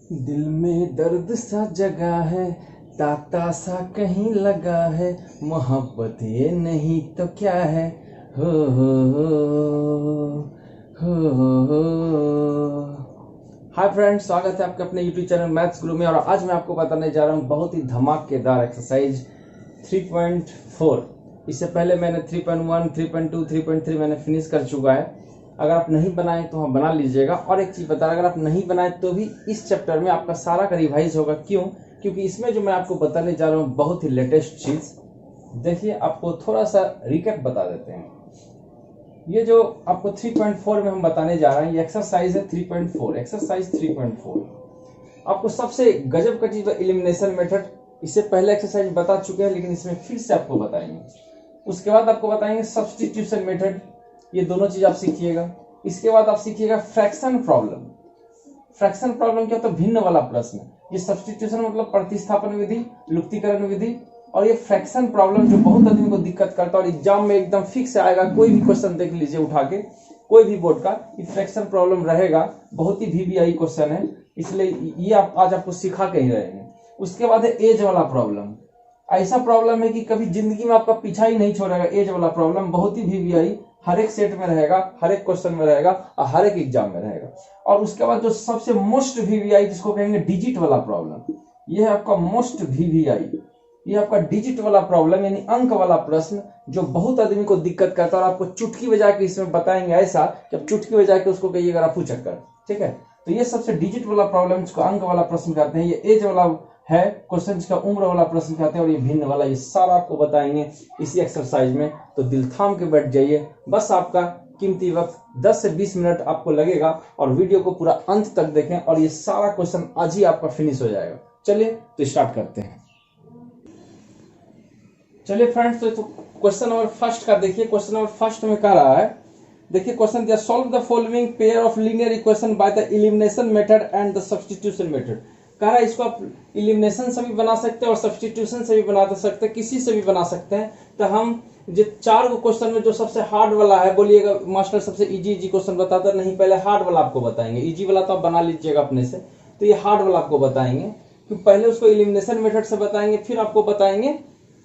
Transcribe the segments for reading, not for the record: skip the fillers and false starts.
दिल में दर्द सा जगा है, ताता सा कहीं लगा है, मोहब्बत ये नहीं तो क्या है। हो हो हो। हाय फ्रेंड्स, स्वागत है आपके अपने यूट्यूब चैनल मैथ्स गुरु में। और आज मैं आपको बताने जा रहा हूँ बहुत ही धमाकेदार एक्सरसाइज 3.4। इससे पहले मैंने 3.1, 3.2, 3.3 मैंने फिनिश कर चुका है। अगर आप नहीं बनाए तो हाँ बना लीजिएगा। और एक चीज बता रहा, अगर आप नहीं बनाए तो भी इस चैप्टर में आपका सारा का रिवाइज होगा। क्यों? क्योंकि इसमें जो मैं आपको बताने जा रहा हूँ बहुत ही लेटेस्ट चीज। देखिए, आपको थोड़ा सा रिकैप बता देते हैं। ये जो आपको 3.4 में हम बताने जा रहे हैं, ये एक्सरसाइज है 3.4, एक्सरसाइज 3.4। आपको सबसे गजब का चीज एलिमिनेशन मेथड, इससे पहले एक्सरसाइज बता चुके हैं लेकिन इसमें फिर से आपको बताएंगे। उसके बाद आपको बताएंगे सब्स्टिट्यूशन मेथड, ये दोनों चीज आप सीखिएगा। इसके बाद आप सीखिएगा फ्रैक्शन प्रॉब्लम। फ्रैक्शन प्रॉब्लम क्या होता है? भिन्न वाला प्रश्न। ये सब्स्टिट्यूशन मतलब प्रतिस्थापन विधि, लुप्तीकरण विधि। और ये फ्रैक्शन प्रॉब्लम जो बहुत आदमी को दिक्कत करता है और एग्जाम में एकदम फिक्स आएगा। कोई भी क्वेश्चन देख लीजिए उठा के, कोई भी बोर्ड का, ये फ्रैक्शन प्रॉब्लम रहेगा। बहुत ही वीवीआई क्वेश्चन है, इसलिए ये आप आज आपको सिखा के ही रहेंगे। उसके बाद है एज वाला प्रॉब्लम। ऐसा प्रॉब्लम है कि कभी जिंदगी में आपका पीछा ही नहीं छोड़ेगा। एज वाला प्रॉब्लम बहुत ही वीवीआई, हर एक सेट में रहेगा, हर एक क्वेश्चन में रहेगा और हर एक एग्जाम में रहेगा। और उसके बाद जो सबसे मोस्ट वीवीआई, जिसको कहेंगे डिजिट वाला प्रॉब्लम, ये है आपका मोस्ट वीवीआई। ये आपका डिजिट वाला प्रॉब्लम यानी अंक वाला प्रश्न, जो बहुत आदमी को दिक्कत करता है। और आपको चुटकी बजा के इसमें बताएंगे ऐसा कि आप चुटकी बजा के उसको कहिएगा रफू चक्कर। ठीक है, तो ये सबसे डिजिट वाला प्रॉब्लम, जिसको अंक वाला प्रश्न कहते हैं। ये एज वाला है क्वेश्चन, जिसका उम्र वाला प्रश्न कहते हैं। और ये भिन्न वाला, ये सारा आपको बताएंगे इसी एक्सरसाइज में। तो दिल थाम के बैठ जाइए। बस आपका कीमती वक्त 10 से 20 मिनट आपको लगेगा और वीडियो को पूरा अंत तक देखें और ये सारा क्वेश्चन आज ही आपका फिनिश हो जाएगा। चलिए तो स्टार्ट करते हैं। चलिए फ्रेंड्स, तो क्वेश्चन नंबर फर्स्ट का देखिए। क्वेश्चन नंबर फर्स्ट में कह रहा है, देखिए क्वेश्चन दिया, solve the following pair of linear equation by the elimination method and the substitution method. कह रहा है इसको आप एलिमिनेशन से भी बना सकते हैं और सब्स्टिट्यूशन से भी बना सकते हैं, किसी से भी बना सकते हैं। तो हम जो चार को क्वेश्चन में जो सबसे हार्ड वाला है, बोलिएगा मास्टर सबसे इजी क्वेश्चन बताता नहीं, पहले हार्ड वाला आपको बताएंगे। इजी वाला तो आप बना लीजिएगा अपने से, तो ये हार्ड वाला आपको बताएंगे। क्योंकि पहले उसको एलिमिनेशन मेथड से बताएंगे, फिर आपको बताएंगे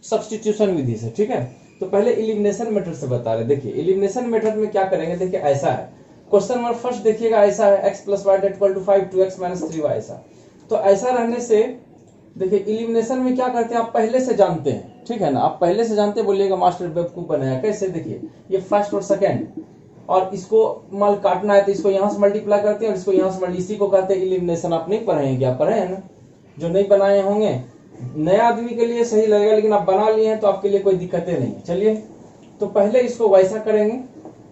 सब्स्टिट्यूशन विधि से। ठीक है, तो पहले एलिमिनेशन मेथड से बता रहे। देखिए एलिमिनेशन मेथड में क्या करेंगे, देखिए ऐसा है। क्वेश्चन नंबर फर्स्ट देखिएगा ऐसा है, x + y = 5, 2x - 3y। ऐसा तो ऐसा रहने से देखिए एलिमिनेशन में क्या करते हैं, आप पहले से जानते हैं। ठीक है ना, आप पहले से जानते, बोलिएगा मास्टर बेवकूफ बनाया। कैसे? देखिए ये फर्स्ट और सेकेंड, और इसको मान काटना है तो इसको यहां से मल्टीप्लाई करते हैं और इसको यहां से मल्टीप्लाई, इसी को कहते हैं एलिमिनेशन। आप नहीं पढ़े हैं क्या? पढ़े हैं ना? जो नहीं बनाए होंगे, नया आदमी के लिए सही लगेगा, लेकिन आप बना लिए हैं तो आपके लिए कोई दिक्कतें नहीं। चलिए तो पहले इसको वैसा करेंगे।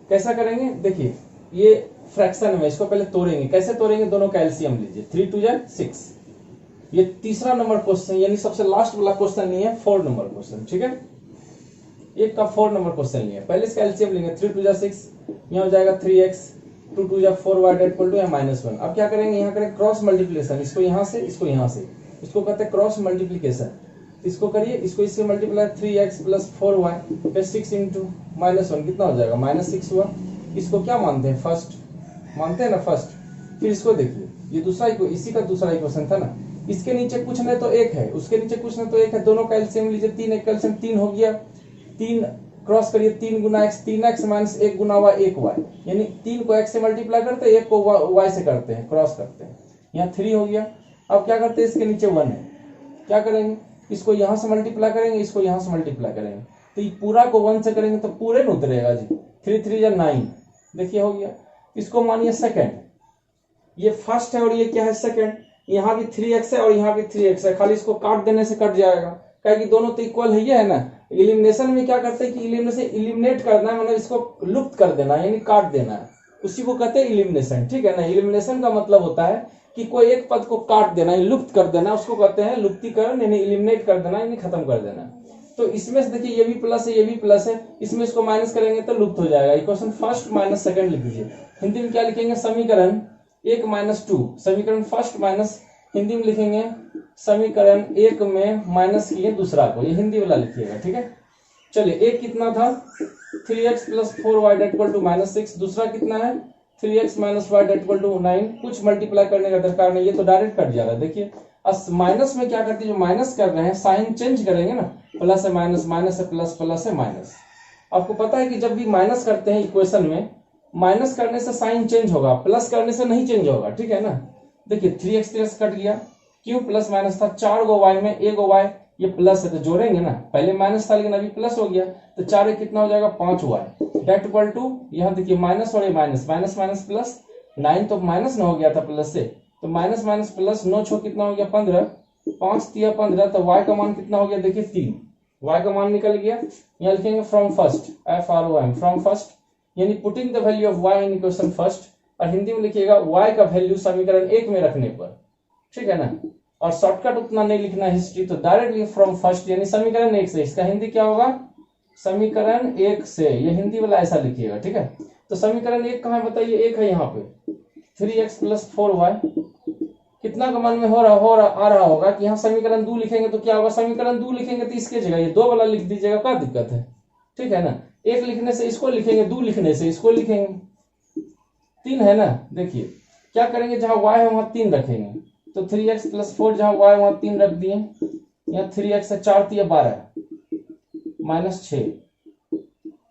कैसा करेंगे? देखिए ये फ्रैक्शन में इसको पहले तोड़ेंगे। कैसे तोड़ेंगे? दोनों का एलसीएम लीजिए, 3 × 2 = 6। ये तीसरा नंबर क्वेश्चन, यानी सबसे लास्ट वाला क्वेश्चन नहीं है, 4 नंबर क्वेश्चन। ठीक है, एक का 4 नंबर क्वेश्चन नहीं है। पहले इसका एलसीएम लेंगे, 3 × 2 = 6, यहाँ हो जाएगा 3x, 2 × 2 = 4y = -1। अब क्या करेंगे, यहाँ करें क्रॉस मल्टीप्लिकेशन, इसको यहाँ से, इसको यहाँ से, इसको कहते हैं क्रॉस मल्टीप्लिकेशन। इसको करिए, इसको इससे मल्टीप्लाई, 3x + 4y फिर 6 × -1 कितना हो जाएगा? -6 हुआ। इसको क्या मानते हैं? फर्स्ट मानते हैं ना, फर्स्ट। फिर इसको देखिए, ये दूसरा इसी का दूसरा इक्वेशन था ना। इसके नीचे कुछ नहीं तो एक है, उसके नीचे कुछ नहीं तो एक है, दोनों का एलसीएम लीजिए, 3 एक एलसीएम 3 हो गया। 3 क्रॉस करिए, 3 × x, 3x - 1 × y 1y, यानी 3 को x से मल्टीप्लाई करते हैं, 1 को y से करते हैं, क्रॉस करते हैं। यहाँ 3 हो गया। अब क्या करते हैं, इसके नीचे 1 है, क्या करेंगे, इसको यहाँ से मल्टीप्लाई करेंगे, इसको यहाँ से मल्टीप्लाई करेंगे, तो ये पूरा को 1 से करेंगे तो पूरे में उतरेगा जी। 3 × 3 = 9, देखिए हो गया। इसको मानिए सेकंड, ये फर्स्ट है और ये क्या है? सेकंड। यहाँ भी 3x है और यहाँ भी 3x है, खाली इसको काट देने से कट जाएगा, क्योंकि दोनों तो इक्वल है, ये है ना। एलिमिनेशन में क्या करते हैं कि एलिमिनेट करना है, मतलब इसको लुप्त कर देना है, यानी काट देना है, उसी को कहते हैं एलिमिनेशन। ठीक है ना, एलिमिनेशन का मतलब होता है कि कोई एक पद को काट देना, लुप्त कर देना, उसको कहते हैं लुप्तीकरण, यानी एलिमिनेट कर देना, यानी खत्म कर देना। तो इसमें से देखिए ये भी प्लस है, ये भी प्लस है, इसमें इसको माइनस करेंगे तो लुप्त हो जाएगा। इक्वेशन फर्स्ट माइनस सेकंड लिख दीजिए। हिंदी में क्या लिखेंगे? समीकरण 1 - 2, समीकरण फर्स्ट माइनस, हिंदी में लिखेंगे समीकरण 1 में माइनस किए दूसरा को, ये हिंदी वाला लिखिएगा। ठीक है, चलिए एक कितना था? 3x + 4y = -6, दूसरा कितना है? 3x minus y that equal to 9, कुछ मल्टीप्लाई करने का दरकार नहीं, ये तो डायरेक्ट कट जा रहा है। देखिए माइनस में क्या करते हैं, जो माइनस कर रहे हैं साइन चेंज करेंगे ना, प्लस है माइनस, माइनस है प्लस, प्लस है माइनस। आपको पता है कि जब भी माइनस करते हैं इक्वेशन में, माइनस करने से साइन चेंज होगा, प्लस करने से नहीं चेंज होगा, ठीक है ना। देखिए 3x 3x कट गया, क्यों, प्लस माइनस था, 4 गो वाई में एक गो वाई ये प्लस है तो जोड़ेंगे ना, पहले माइनस था लेकिन अभी प्लस हो गया, तो 4 कितना हो जाएगा 5 वाई डेट इक्वल टू, यहाँ देखिए माइनस और ये माइनस, माइनस माइनस प्लस, 9 तो माइनस न हो गया था प्लस से, तो माइनस माइनस प्लस 9 छो कितना हो गया 15, 5 तिया 15, तो y का मान कितना हो गया, देखिए 3, y का मान निकल गया। यहाँ लिखेंगे from first, FROM from first, यानी putting the value of y in equation first, और हिंदी में लिखिएगा y का वैल्यू समीकरण 1 में रखने पर, ठीक है ना। और शॉर्टकट उतना नहीं लिखना हिस्ट्री, तो डायरेक्टली फ्रॉम फर्स्ट यानी समीकरण 1 से, इसका हिंदी क्या होगा, समीकरण 1 से, ये हिंदी वाला ऐसा लिखिएगा, ठीक है। तो समीकरण 1 कहाँ है बताइए, 1 है यहाँ पे, 3x प्लस 4y कितना का मान में आ रहा होगा कि यहाँ समीकरण 2 लिखेंगे तो क्या होगा, समीकरण 2 लिखेंगे तो इसके जगह ये 2 वाला लिख दीजिएगा, क्या दिक्कत है, ठीक है ना। 1 लिखने से इसको लिखेंगे, 2 लिखने से इसको लिखेंगे, 3 है ना। देखिए क्या करेंगे, जहां y है वहां 3 रखेंगे, तो 3x प्लस 4 जहां y वहां 3 रख दिए, यहाँ 3x है 4 तिया 12 माइनस 6,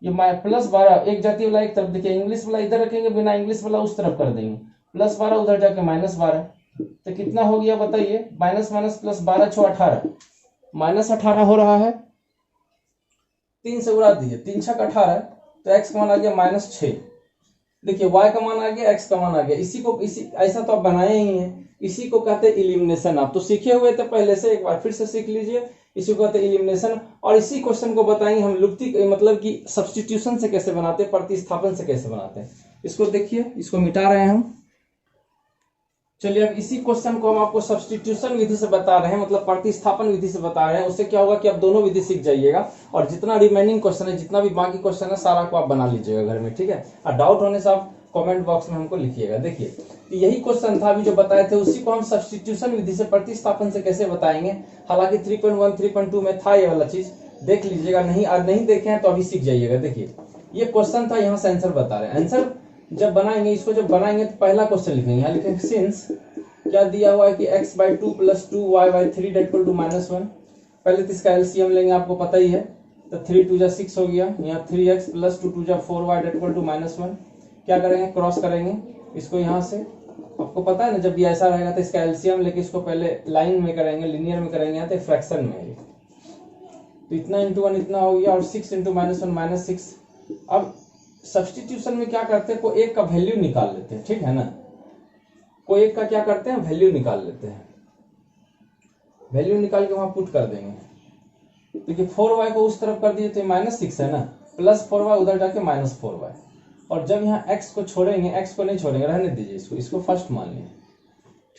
ये प्लस 12, एक जाति वाला एक तरफ, देखिए इंग्लिश वाला इधर रखेंगे, बिना इंग्लिश वाला उस तरफ कर देंगे, प्लस 12 उधर जाके माइनस 12, तो कितना हो गया बताइए, माइनस माइनस प्लस 12 छो 18, माइनस 18 हो रहा है, 3 से उड़ा दीजिए, 3 छक 18, तो x का मान आ गया माइनस 6। देखिए y का मान आ गया, x का मान आ गया, इसी ऐसा तो आप बनाए ही हैं, इसी को कहते हैं इलिमिनेशन। आप तो सीखे हुए थे पहले से, एक बार फिर से सीख लीजिए, इसी को कहते हैं इलिमिनेशन। और इसी क्वेश्चन को बताएंगे हम लुप्ति, मतलब कि सब्स्टिट्यूशन से कैसे बनाते हैं, प्रतिस्थापन से कैसे बनाते हैं। इसको देखिए, इसको मिटा रहे हैं हम। चलिए अब इसी क्वेश्चन को हम आपको सब्स्टिट्यूशन विधि से बता रहे हैं, मतलब प्रतिस्थापन विधि से बता रहे हैं। उससे क्या होगा कि आप दोनों विधि सीख जाइएगा, और जितना रिमेनिंग क्वेश्चन है, जितना भी बाकी क्वेश्चन है, सारा को आप बना लीजिएगा घर में, ठीक है। और डाउट होने से आप कमेंट बॉक्स में हमको लिखिएगा। देखिए यही क्वेश्चन था अभी जो बताए थे, उसी को हम सब्स्टिट्यूशन विधि से प्रतिस्थापन से कैसे बताएंगे। हालांकि 3.1 3.2 में था ये वाला चीज, देख लीजिएगा, नहीं देखे हैं तो अभी सीख जाइएगा। देखिए ये क्वेश्चन था, यहाँ से आंसर बता रहे हैं। आंसर जब बनाएंगे, इसको जब बनाएंगे तो पहला क्वेश्चन लिखेंगे, यहाँ लिखेंगे सिंस क्या दिया हुआ है कि x/2 + 2y/3 = -1। पहले तो इसका एलसीएम लेंगे, आपको पता ही है, तो 3 × 2 = 6 हो गया, यहाँ 3x + 2 × 2 = 4y = -1। क्या करेंगे, क्रॉस करेंगे इसको यहाँ से, आपको पता है ना, जब भी ऐसा रहेगा तो इसका एलसीएम लेके इसको पहले लाइन में करेंगे, लिनियर में करेंगे, यहाँ तो फ्रैक्शन में, तो इतना × 1 इतना हो गया, और 6 × -1 -6। अब सब्स्टिट्यूशन में क्या करते हैं, कोई एक का वैल्यू निकाल लेते हैं, ठीक है ना, कोई एक का क्या करते हैं, वैल्यू निकाल लेते हैं, वैल्यू निकाल के वहां पुट कर देंगे। देखिए 4y को उस तरफ कर दिए तो -6 है ना, प्लस 4y उधर जाके -4y, और जब यहाँ x को छोड़ेंगे, x को नहीं छोड़ेंगे, रहने दीजिए इसको फर्स्ट मान लिया,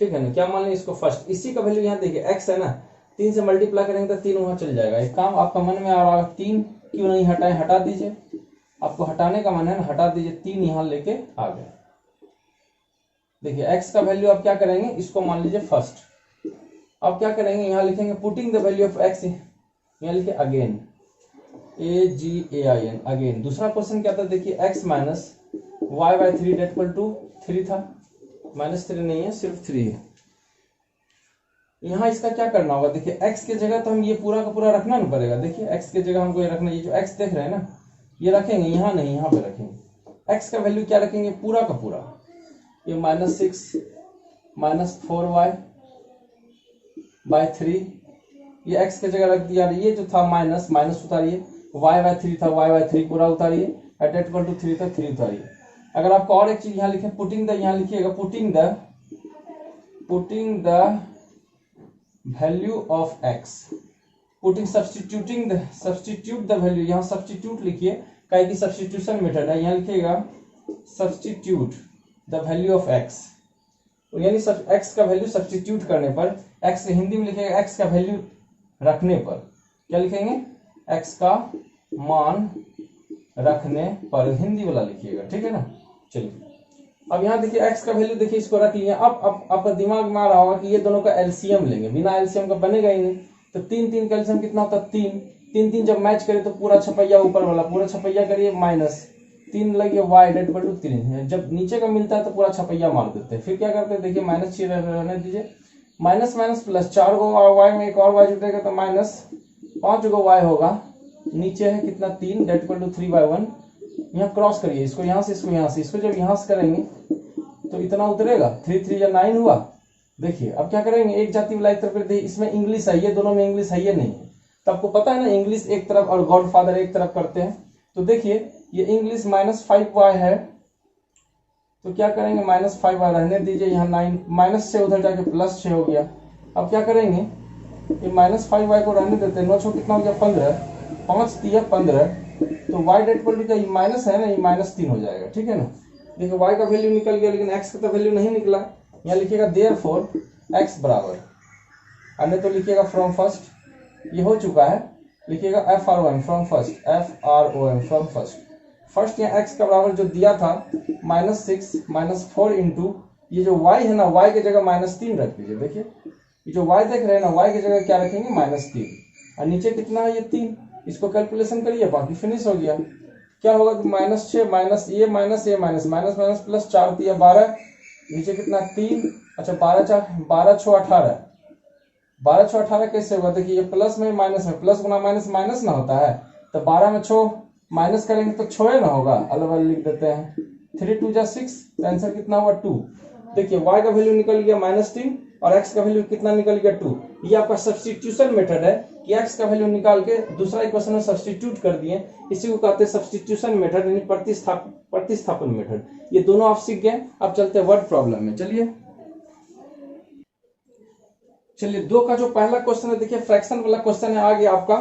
ठीक है ना। क्या मान लिया, इसको फर्स्ट, इसी का वैल्यू यहाँ देखिए x है ना, 3 से मल्टीप्लाई करेंगे तो 3 वहां चल जाएगा। एक काम आपका मन में आ रहा है, 3 क्यों नहीं हटाए, हटा दीजिए, आपको हटाने का मन है ना, हटा दीजिए, 3 यहाँ लेके आ गए। देखिए x का वैल्यू आप क्या करेंगे, इसको मान लीजिए फर्स्ट, अब क्या करेंगे, यहाँ लिखेंगे putting the value of x, यहाँ लिखे अगेन, AGAIN अगेन। दूसरा क्वेश्चन क्या था, देखिए x - y/3 = 3 था, -3 नहीं है, सिर्फ 3 है। यहाँ इसका क्या करना होगा, देखिए x के जगह तो हम ये पूरा का पूरा रखना ना पड़ेगा। देखिए x के जगह हमको ये रखना, ये जो x देख रहे हैं ना, ये रखेंगे, यहाँ नहीं, यहाँ पे रखेंगे। x का वैल्यू क्या रखेंगे, पूरा का पूरा, ये -6 -4y/3, ये x के जगह रख दिया, ये जो था माइनस उतारिए, y/3 था, y/3 पूरा उतारिए, डेट इक्वल टू 3 था, 3 उतारिए। अगर आपको और एक चीज यहाँ लिखे, पुटिंग द, यहाँ लिखिएगा putting the value of x, substitute the value, यहाँ सब्स्टिट्यूट लिखिए, काहे की सब्स्टिट्यूशन मेथड है, यहाँ लिखिएगा substitute the value of x, यानी x का वैल्यू सब्स्टिट्यूट करने पर, x के हिंदी में लिखेगा x का वैल्यू रखने पर, क्या लिखेंगे, x का मान रखने पर, हिंदी वाला लिखिएगा, ठीक है ना। चलिए अब यहाँ देखिए x का वैल्यू, देखिए इसको रख लिया। अब आपका दिमाग में आ रहा होगा कि ये दोनों का एलसीएम लेंगे, बिना एलसीएम का बनेगा ही नहीं, तो 3 का एलसीएम कितना होता है, 3 जब मैच करे तो पूरा छपैया ऊपर वाला, पूरा छपैया करिए, 3 लगे y डेट इक्वल टू 3। जब नीचे का मिलता है तो पूरा छपैया मार देते हैं। फिर क्या करते हैं, देखिए माइनस चिन्ह रहने दीजिए, माइनस माइनस प्लस, 4 गो y में एक और y जुटेगा तो माइनस 5 गो y होगा, नीचे है कितना 3 डेट इक्वल टू 3/1। यहाँ क्रॉस करिए, इसको यहाँ से इसको यहाँ से, इसको जब यहाँ से करेंगे तो इतना उतरेगा, 3 3 या 9 हुआ। देखिए अब क्या करेंगे, एक जाति वाला एक तरफ कर दिए, इसमें इंग्लिश है, ये दोनों में इंग्लिश है, ये नहीं है। तो आपको पता है ना, इंग्लिश एक तरफ और गॉड फादर एक तरफ करते हैं। तो देखिए ये इंग्लिश -5y है, तो क्या करेंगे -5y रहने दीजिए, यहाँ 9 माइनस से उधर जाके +6 हो गया। अब क्या करेंगे, ये -5y को रहने देते हैं, 9 छो कितना हो गया 15, 5 3 15, तो y डेट पर का माइनस है ना, ये -3 हो जाएगा, ठीक है ना। देखिए y का वैल्यू निकल गया, लेकिन x का तो वैल्यू नहीं निकला। यहाँ लिखिएगा देयरफॉर x बराबर, अन्य तो लिखिएगा फ्रॉम फर्स्ट, ये हो चुका है, लिखिएगा FROM from first, FROM from first. First यहाँ x का बराबर जो दिया था -6 -4 इंटू ये जो y है ना, y की जगह -3 रख दीजिए। देखिए ये जो y देख रहे हैं ना, y की जगह क्या रखेंगे -3, और नीचे कितना है ये 3, इसको कैलकुलेशन करिए, बाकी फिनिश हो गया। क्या होगा कि -6 माइनस ये माइनस ये माइनस माइनस माइनस प्लस 4 3 12, नीचे कितना 3, अच्छा 12 6 18, 12 6 18 कैसे होगा, देखिए ये प्लस में माइनस में, प्लस गुना माइनस माइनस ना होता है, तो 12 में 6 माइनस करेंगे तो 6 ना होगा, अलग अलग लिख देते हैं, 3 2 6, आंसर कितना हुआ 2। देखिए y का वैल्यू निकल गया -3 और x का वैल्यू कितना निकल गया 2। ये आपका सब्स्टिट्यूशन मेथड है कि x का वैल्यू निकाल के दूसरा इक्वेशन में सब्स्टिट्यूट कर दिए, इसी को कहते हैं सब्स्टिट्यूशन मेथड, यानी प्रतिस्थापन मेथड। ये दोनों आप सीख गए। अब चलते हैं वर्ड प्रॉब्लम में। चलिए 2 का जो पहला क्वेश्चन है, देखिए फ्रैक्शन वाला क्वेश्चन है, आ गया आपका,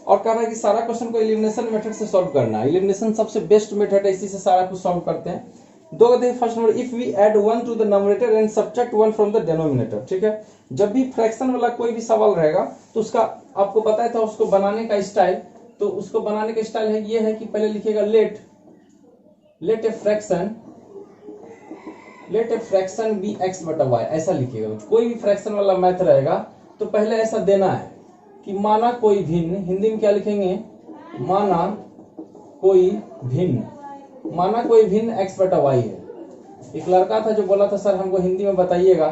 और कह रहा है कि सारा क्वेश्चन को एलिमिनेशन मेथड से सॉल्व करना है। एलिमिनेशन सबसे बेस्ट मेथड है, इसी से सारा कुछ सॉल्व करते हैं। 2 का देखिए first number, if we add 1 to the numerator and subtract 1 from the denominator. ठीक है, जब भी फ्रैक्शन वाला कोई भी सवाल रहेगा तो उसका आपको बताया था उसको बनाने का स्टाइल, तो उसको बनाने का स्टाइल है ये है कि पहले लिखिएगा let a fraction be x बटा y, ऐसा लिखिएगा। कोई भी फ्रैक्शन वाला मैथ रहेगा तो पहले ऐसा देना है कि माना कोई भिन्न, हिंदी में क्या लिखेंगे, माना कोई भिन्न x बटा y है। एक लड़का था जो बोला था सर हमको हिंदी में बताइएगा,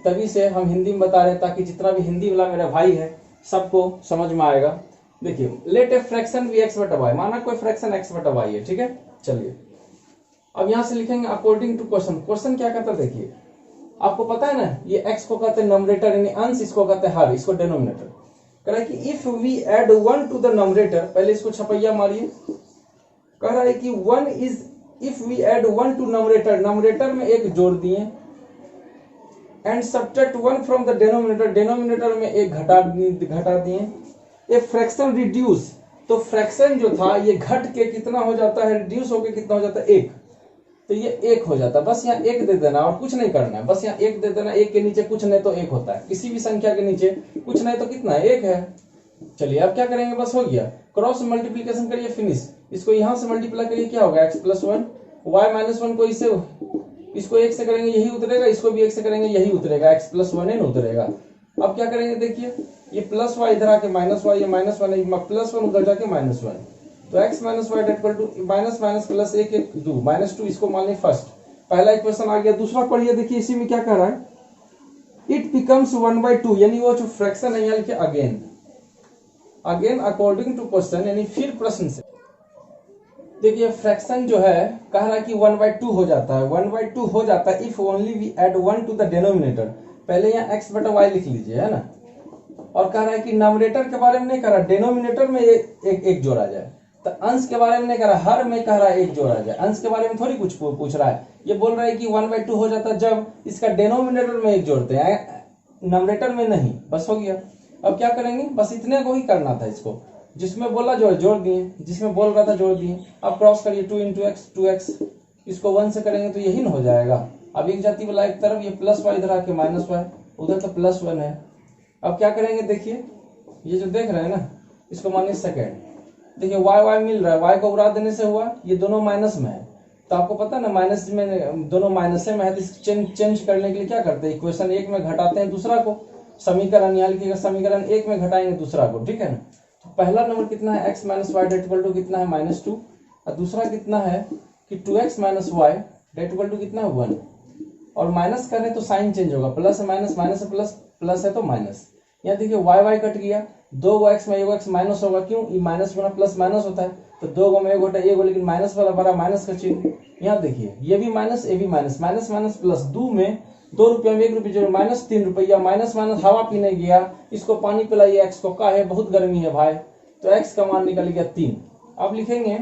तभी से हम हिंदी में बता रहे हैं ताकि जितना भी हिंदी वाला मेरा भाई है सबको समझ में आएगा। देखिए let a fraction be x बटा y, माना कोई फ्रैक्शन x बटा y है। ठीक है, चलिए अब यहां से लिखेंगे अकॉर्डिंग टू क्वेश्चन। क्वेश्चन क्या कहता है, देखिए आपको पता है ना, ये x को कहते हैं न्यूमरेटर यानी अंश, इसको कहते हैं हर, इसको डिनोमिनेटर। कह रहा है कि if we add 1 to the numerator, पहले इसको छपैया मारिए। कह रहा है कि 1 is, if we add 1 to numerator, numerator में 1 जोड़ दिए, and subtract 1 from the denominator, denominator में 1 घटा दिए। ए फ्रैक्शन रिड्यूस, तो फ्रैक्शन जो था ये घट के कितना हो जाता है, रिड्यूस होके कितना हो जाता है 1, तो ये 1 हो जाता है। बस यहाँ 1 दे देना और कुछ नहीं करना है, बस यहाँ 1 दे देना, 1 के नीचे कुछ नहीं तो 1 होता है, किसी भी संख्या के नीचे कुछ नहीं तो कितना है, 1 है। चलिए अब क्या करेंगे, बस हो गया, क्रॉस मल्टीप्लीकेशन करिए, फिनिश। इसको यहां से मल्टीप्लाई करिए, क्या होगा x + 1, y - 1 को इसको 1 से करेंगे यही उतरेगा, इसको भी 1 से करेंगे यही उतरेगा, x + 1 न उतरेगा। अब क्या करेंगे, देखिए ये प्लस y इधर आके माइनस y, ये -1 है, +1 उधर जाके -1, तो x - y equal to minus plus 1 1 2 -2, इसको मान लें फर्स्ट। पहला इक्वेशन आ गया। दूसरा पढ़िए, देखिए इसी में क्या कह रहा है, इट बिकम्स 1/2, यानी वो जो फ्रैक्शन है यहाँ लिखिए अगेन अकॉर्डिंग टू क्वेश्चन, यानी फिर प्रश्न से। देखिए फ्रैक्शन जो है कह रहा है कि 1/2 हो जाता है, 1/2 हो जाता है if only we add 1 to the denominator. पहले यहाँ x बटा y लिख लीजिए, है ना, और कह रहा है कि न्यूमरेटर के बारे में नहीं कह रहा, डिनोमिनेटर में एक जोड़ा जाए, तो अंश के बारे में नहीं कह रहा, हर में कह रहा है 1 जोड़ा जाए। अंश के बारे में थोड़ी कुछ पूछ रहा है, ये बोल रहा है कि 1/2 हो जाता है जब इसका डिनोमिनेटर में 1 जोड़ते हैं, न्यूमरेटर में नहीं। बस हो गया। अब क्या करेंगे, बस इतने को ही करना था, इसको जिसमें बोला जोड़ दिए, जिसमें बोल रहा था जोड़ दिए। अब क्रॉस करिए, 2 × x 2x, इसको 1 से करेंगे तो यही ना हो जाएगा। अब एक जाति वाला एक तरफ, ये प्लस y इधर आके -y, उधर तो +1 है। अब क्या करेंगे, देखिए ये जो देख रहे हैं ना, इसको मानिए सेकेंड। देखिए y मिल रहा है, y को उड़ा देने से हुआ, ये दोनों माइनस में है, तो आपको पता है ना माइनस में दोनों माइनस में है, तो चेंज करने के लिए क्या करते हैं, इक्वेशन 1 में घटाते हैं दूसरा को, समीकरण यहाँ लिखिएगा, समीकरण 1 में घटाएंगे दूसरा को। ठीक है ना, तो पहला नंबर कितना है, x - y इक्वल टू कितना है -2, और दूसरा कितना है कि 2x minus y that equal to कितना है 1, और माइनस कर रहे हैं तो साइन चेंज होगा, प्लस है माइनस, माइनस है प्लस, प्लस है तो माइनस। यहाँ देखिए वाई वाई कट गया, 2x में 1x माइनस होगा, क्यों, ये माइनस गुना प्लस माइनस होता है, तो 2 में 1 होता है 1, लेकिन माइनस वाला बड़ा माइनस का चिन्ह। यहाँ देखिए ये भी माइनस, ये भी माइनस, माइनस माइनस प्लस, 2 में 2 रुपये में 1 रुपये जोड़, माइनस 3 रुपया, माइनस माइनस हवा पीने गया, इसको पानी पिलाइए एक्स को, का है बहुत गर्मी है भाई, तो एक्स का मान निकल गया 3। अब लिखेंगे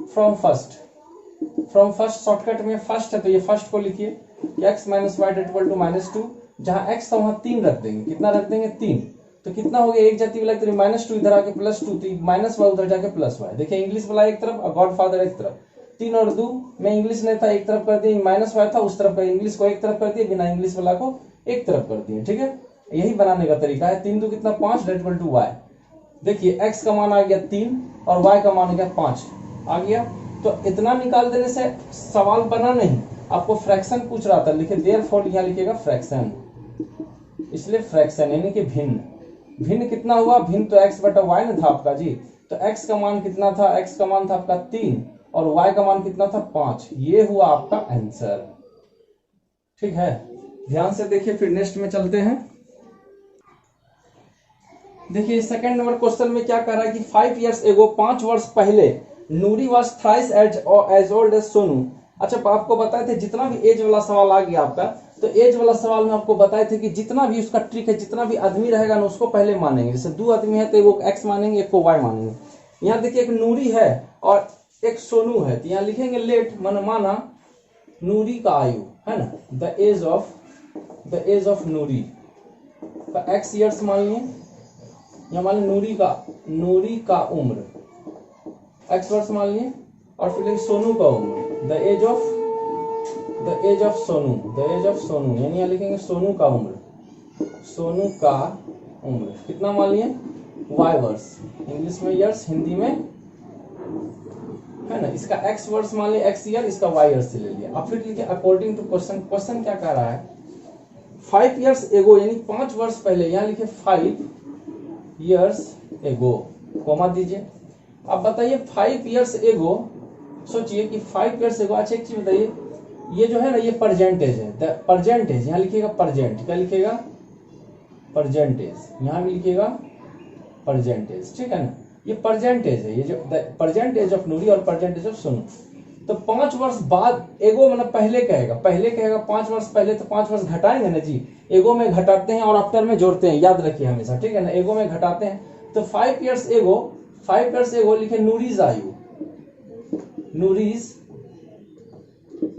from first, from first shortcut में फर्स्ट है तो ये फर्स्ट को लिखिए, x minus y equal to -2, जहां एक्स था वहां 3 रख देंगे, कितना रख देंगे 3, तो कितना हो गया, एक जाति वाला तो -2 इधर आके +2, तो माइनस वाई उधर जाके प्लस वाई। देखिए इंग्लिश वाला एक तरफ और गॉड फादर एक तरफ, 3 और 2 में इंग्लिश नहीं था एक तरफ कर दिए, माइनस वाई था उस तरफ का, इंग्लिश को एक तरफ कर दिए, बिना इंग्लिश वाला को एक तरफ कर दिए, ठीक है, यही बनाने का तरीका है। 3 2 कितना 5 डेट इक्वल टू वाई। देखिए एक्स का मान आ गया 3 और वाई का मान आ गया 5 आ गया, तो इतना निकाल देने से सवाल बना नहीं, आपको फ्रैक्शन पूछ रहा था, लिखे देयरफॉर, यहाँ लिखिएगा फ्रैक्शन, इसलिए फ्रैक्शन यानी कि भिन्न। भिन्न कितना हुआ, भिन्न तो x बटा वाई ना था आपका जी, तो x का मान कितना था, x का मान था आपका 3 और y का मान कितना था 5, ये हुआ आपका आंसर, ठीक है। ध्यान से देखिए, फिर नेक्स्ट में चलते हैं। देखिए सेकंड नंबर क्वेश्चन में क्या कह रहा है कि 5 years ago, 5 वर्ष पहले, Noori was thrice as old as Sonu. अच्छा आपको बताए थे जितना भी एज वाला सवाल आ गया आपका, तो एज वाला सवाल में आपको बताए थे कि जितना भी उसका ट्रिक है, जितना भी आदमी रहेगा ना उसको पहले मानेंगे, जैसे 2 आदमी है तो वो एक्स मानेंगे, एक को वाई मानेंगे। यहाँ देखिए एक नूरी है और एक सोनू है, तो यहाँ लिखेंगे लेट मन माना नूरी का आयु है ना, द एज ऑफ नूरी का एक्स ईयर्स मान लिए, यहाँ मान नूरी का उम्र एक्स वर्ष मान लिए, और फिर सोनू का उम्र द एज ऑफ सोनू, यानी यहाँ लिखेंगे सोनू का उम्र कितना मान लिए, वाई वर्ष, इंग्लिश में ईयर्स, हिंदी में है ना, इसका एक्स वर्ष मान लिया, एक्स ईयर, इसका वाई ईयर से ले लिया। अब फिर लिखे अकॉर्डिंग टू क्वेश्चन, क्वेश्चन क्या कह रहा है, 5 years ago यानी 5 वर्ष पहले, यहाँ लिखे 5 years ago, कोमा दीजिए। अब बताइए 5 years ago, सोचिए कि 5 years ago, अच्छा एक चीज बताइए, ये जो है ना ये परजेंटेज है, परजेंटेज, यहाँ लिखिएगा परजेंट, क्या लिखिएगा परजेंटेज, यहाँ भी लिखिएगा परजेंटेज, ठीक है ना, ये परजेंटेज है, ये जो परजेंटेज ऑफ नूरी और परजेंटेज ऑफ सोनू। तो 5 वर्ष बाद, एगो मतलब पहले कहेगा 5 वर्ष पहले, तो 5 वर्ष घटाएंगे ना जी, एगो में घटाते हैं और आफ्टर में जोड़ते हैं, याद रखिए हमेशा, ठीक है ना, एगो में घटाते हैं, तो 5 years एगो लिखे नूरीज आयु,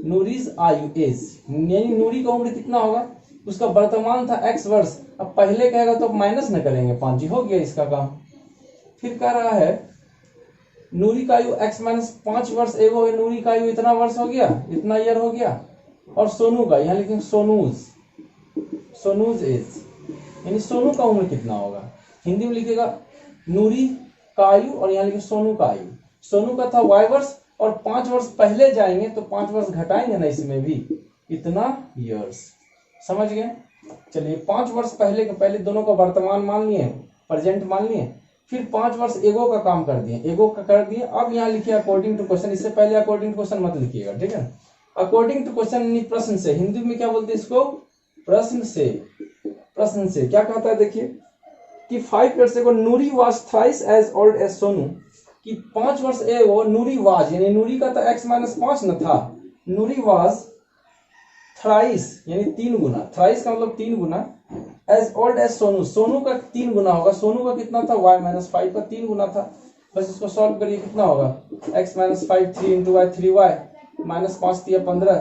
नूरीज आयु एज, यानी नूरी का उम्र कितना होगा, उसका वर्तमान था x वर्ष, अब पहले कहेगा तो माइनस न करेंगे 5 जी, हो गया इसका काम। फिर कह रहा है नूरी का आयु x माइनस 5 वर्ष एगो, नूरी का आयु इतना वर्ष हो गया, इतना ईयर हो गया, और सोनू का, यहाँ लिखेंगे सोनूज एज, यानी सोनू का उम्र कितना होगा, हिंदी में लिखेगा नूरी का आयु और यहाँ लिखे सोनू का आयु, सोनू का था y वर्ष, और 5 वर्ष पहले जाएंगे तो 5 वर्ष घटाएंगे ना इसमें भी, इतना ईयर्स, समझ गए। चलिए 5 वर्ष पहले के पहले दोनों का वर्तमान मान लिए, प्रेजेंट मान लिए, फिर 5 वर्ष एगो का काम कर दिए, एगो का कर दिए। अब यहाँ लिखिए अकॉर्डिंग टू क्वेश्चन, इससे पहले अकॉर्डिंग टू क्वेश्चन मत लिखिएगा, ठीक है। अकॉर्डिंग टू क्वेश्चन यानी प्रश्न से, हिंदी में क्या बोलते हैं इसको, प्रश्न से क्या कहता है, देखिए कि 5 years ago Noori was thrice as old as Sonu, कि 5 वर्ष एगो नूरी वाज, यानी नूरी का तो x माइनस 5 न था, नूरी वाज थ्राइस यानी 3 गुना, थ्राइस का मतलब 3 गुना, as old as Sonu, Sonu का 3 गुना होगा, सोनू का कितना था y माइनस 5 का 3 गुना था। बस इसको सॉल्व करिए, कितना होगा x minus 5 3 into y 3y, minus 5 दिया 15,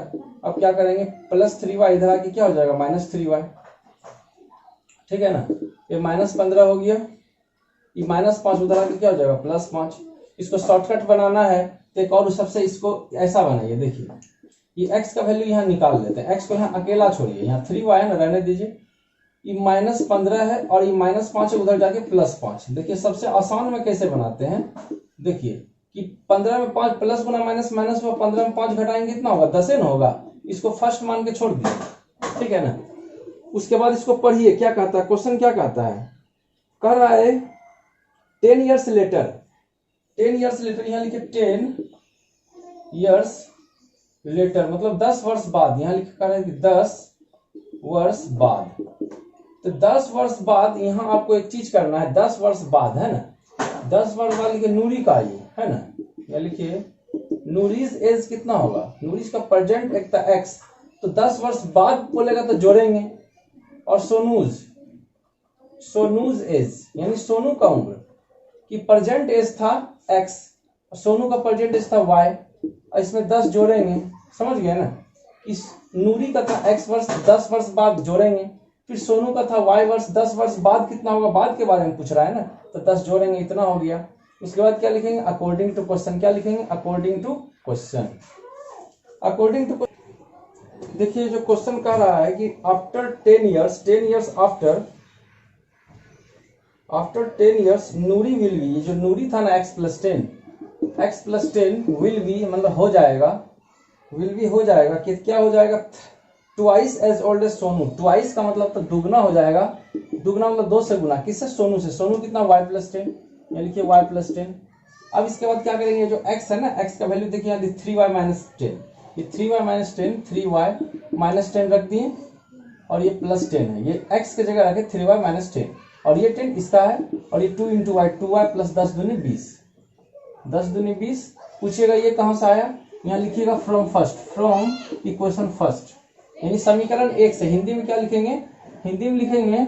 अब क्या करेंगे प्लस 3y, इधर आके क्या हो जाएगा माइनस 3y, ठीक है ना, ये माइनस 15 हो गया, ये माइनस 5 उधर आके क्या हो जाएगा प्लस 5। इसको शॉर्टकट बनाना है तो एक और सबसे इसको ऐसा बनाइए, देखिए ये x का वैल्यू यहाँ निकाल लेते हैं, x को यहाँ अकेला छोड़िए, यहाँ 3y है ना रहने दीजिए, ये माइनस 15 है और ये माइनस 5 है, उधर जाके प्लस 5। देखिए सबसे आसान में कैसे बनाते हैं, देखिए कि 15 में 5 प्लस गुना माइनस माइनस हुआ, 15 में 5 घटाएंगे कितना होगा 10 ना होगा, इसको फर्स्ट मान के छोड़ दीजिए, ठीक है ना। उसके बाद इसको पढ़िए क्या कहता है, क्वेश्चन क्या कहता है, कह रहा है 10 years later, यहाँ लिखे ईयर्स लेटर, मतलब 10 वर्ष बाद, यहाँ लिखा है कि 10 वर्ष बाद। तो 10 वर्ष बाद यहाँ आपको एक चीज करना है, 10 वर्ष बाद है ना, 10 वर्ष बाद लिखिए नूरी का आयु है ना, या लिखिए नूरीज एज कितना होगा, नूरीज का प्रेजेंट एक था एक्स, तो 10 वर्ष बाद बोलेगा तो जोड़ेंगे, और सोनूज एज यानी सोनू का उम्र कि प्रेजेंट एज था एक्स, सोनू का प्रेजेंट एज था वाई, और इसमें 10 जोड़ेंगे, समझ गए ना, इस नूरी का था एक्स वर्ष, 10 वर्ष बाद जोड़ेंगे, फिर सोनू का था वाई वर्ष, 10 वर्ष बाद कितना होगा, बाद के बारे में पूछ रहा है ना, तो 10 जोड़ेंगे, इतना हो गया। उसके बाद क्या लिखेंगे, अकॉर्डिंग टू क्वेश्चन, क्या लिखेंगे, according to question, according to. देखिए जो क्वेश्चन कह रहा है कि after 10 years, 10 years after 10 years Noori will be, जो नूरी था ना x + 10 विल बी मतलब हो जाएगा, विल बी हो जाएगा कि क्या हो जाएगा, twice as old as Sonu, twice का मतलब तो दुगना हो जाएगा, दुगना मतलब 2 से गुना, किससे, सोनू से, सोनू कितना y + 10, या लिखिए y + 10। अब इसके बाद क्या करेंगे, जो x है ना, x का वैल्यू देखिए यहाँ 3y - 10, ये 3y - 10, 3y - 10 रख दिए, और ये +10 है, ये x की जगह रखे 3y - 10, और ये 10 इसका है, और ये 2 × y, 2y + 10 दूनी 20, 10 दूनी 20। पूछिएगा ये कहाँ से आया, यहाँ लिखिएगा from first, from equation first, यानी समीकरण 1 से, हिंदी में क्या लिखेंगे, हिंदी में लिखेंगे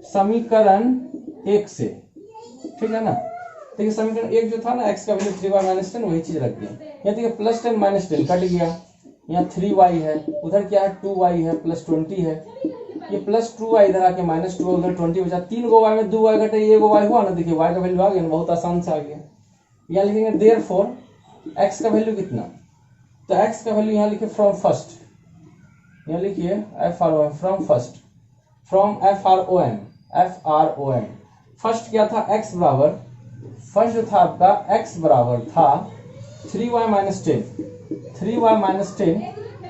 समीकरण 1 से, ठीक है ना। देखिए समीकरण 1 जो था ना, x का वैल्यू 3y - 10, वही चीज रख दिया, यहाँ देखिए +10 - 10 कट गया, यहाँ 3y है, उधर क्या है 2y है, +20 है, ये +2y इधर आके -2 उधर 20 बचा, 3 गो y में 2 y घटे, ये गो y हुआ ना, देखिए y का वैल्यू आ गया ना, बहुत आसान से आ गया। यहाँ लिखेंगे देयरफॉर x का वैल्यू कितना, तो x का वैल्यू यहाँ लिखे फ्रॉम फर्स्ट, यहाँ लिखिए FROM, from first, from FROM, first क्या था, x बराबर, फर्स्ट जो था आपका x बराबर था 3y - 10, 3y - 10,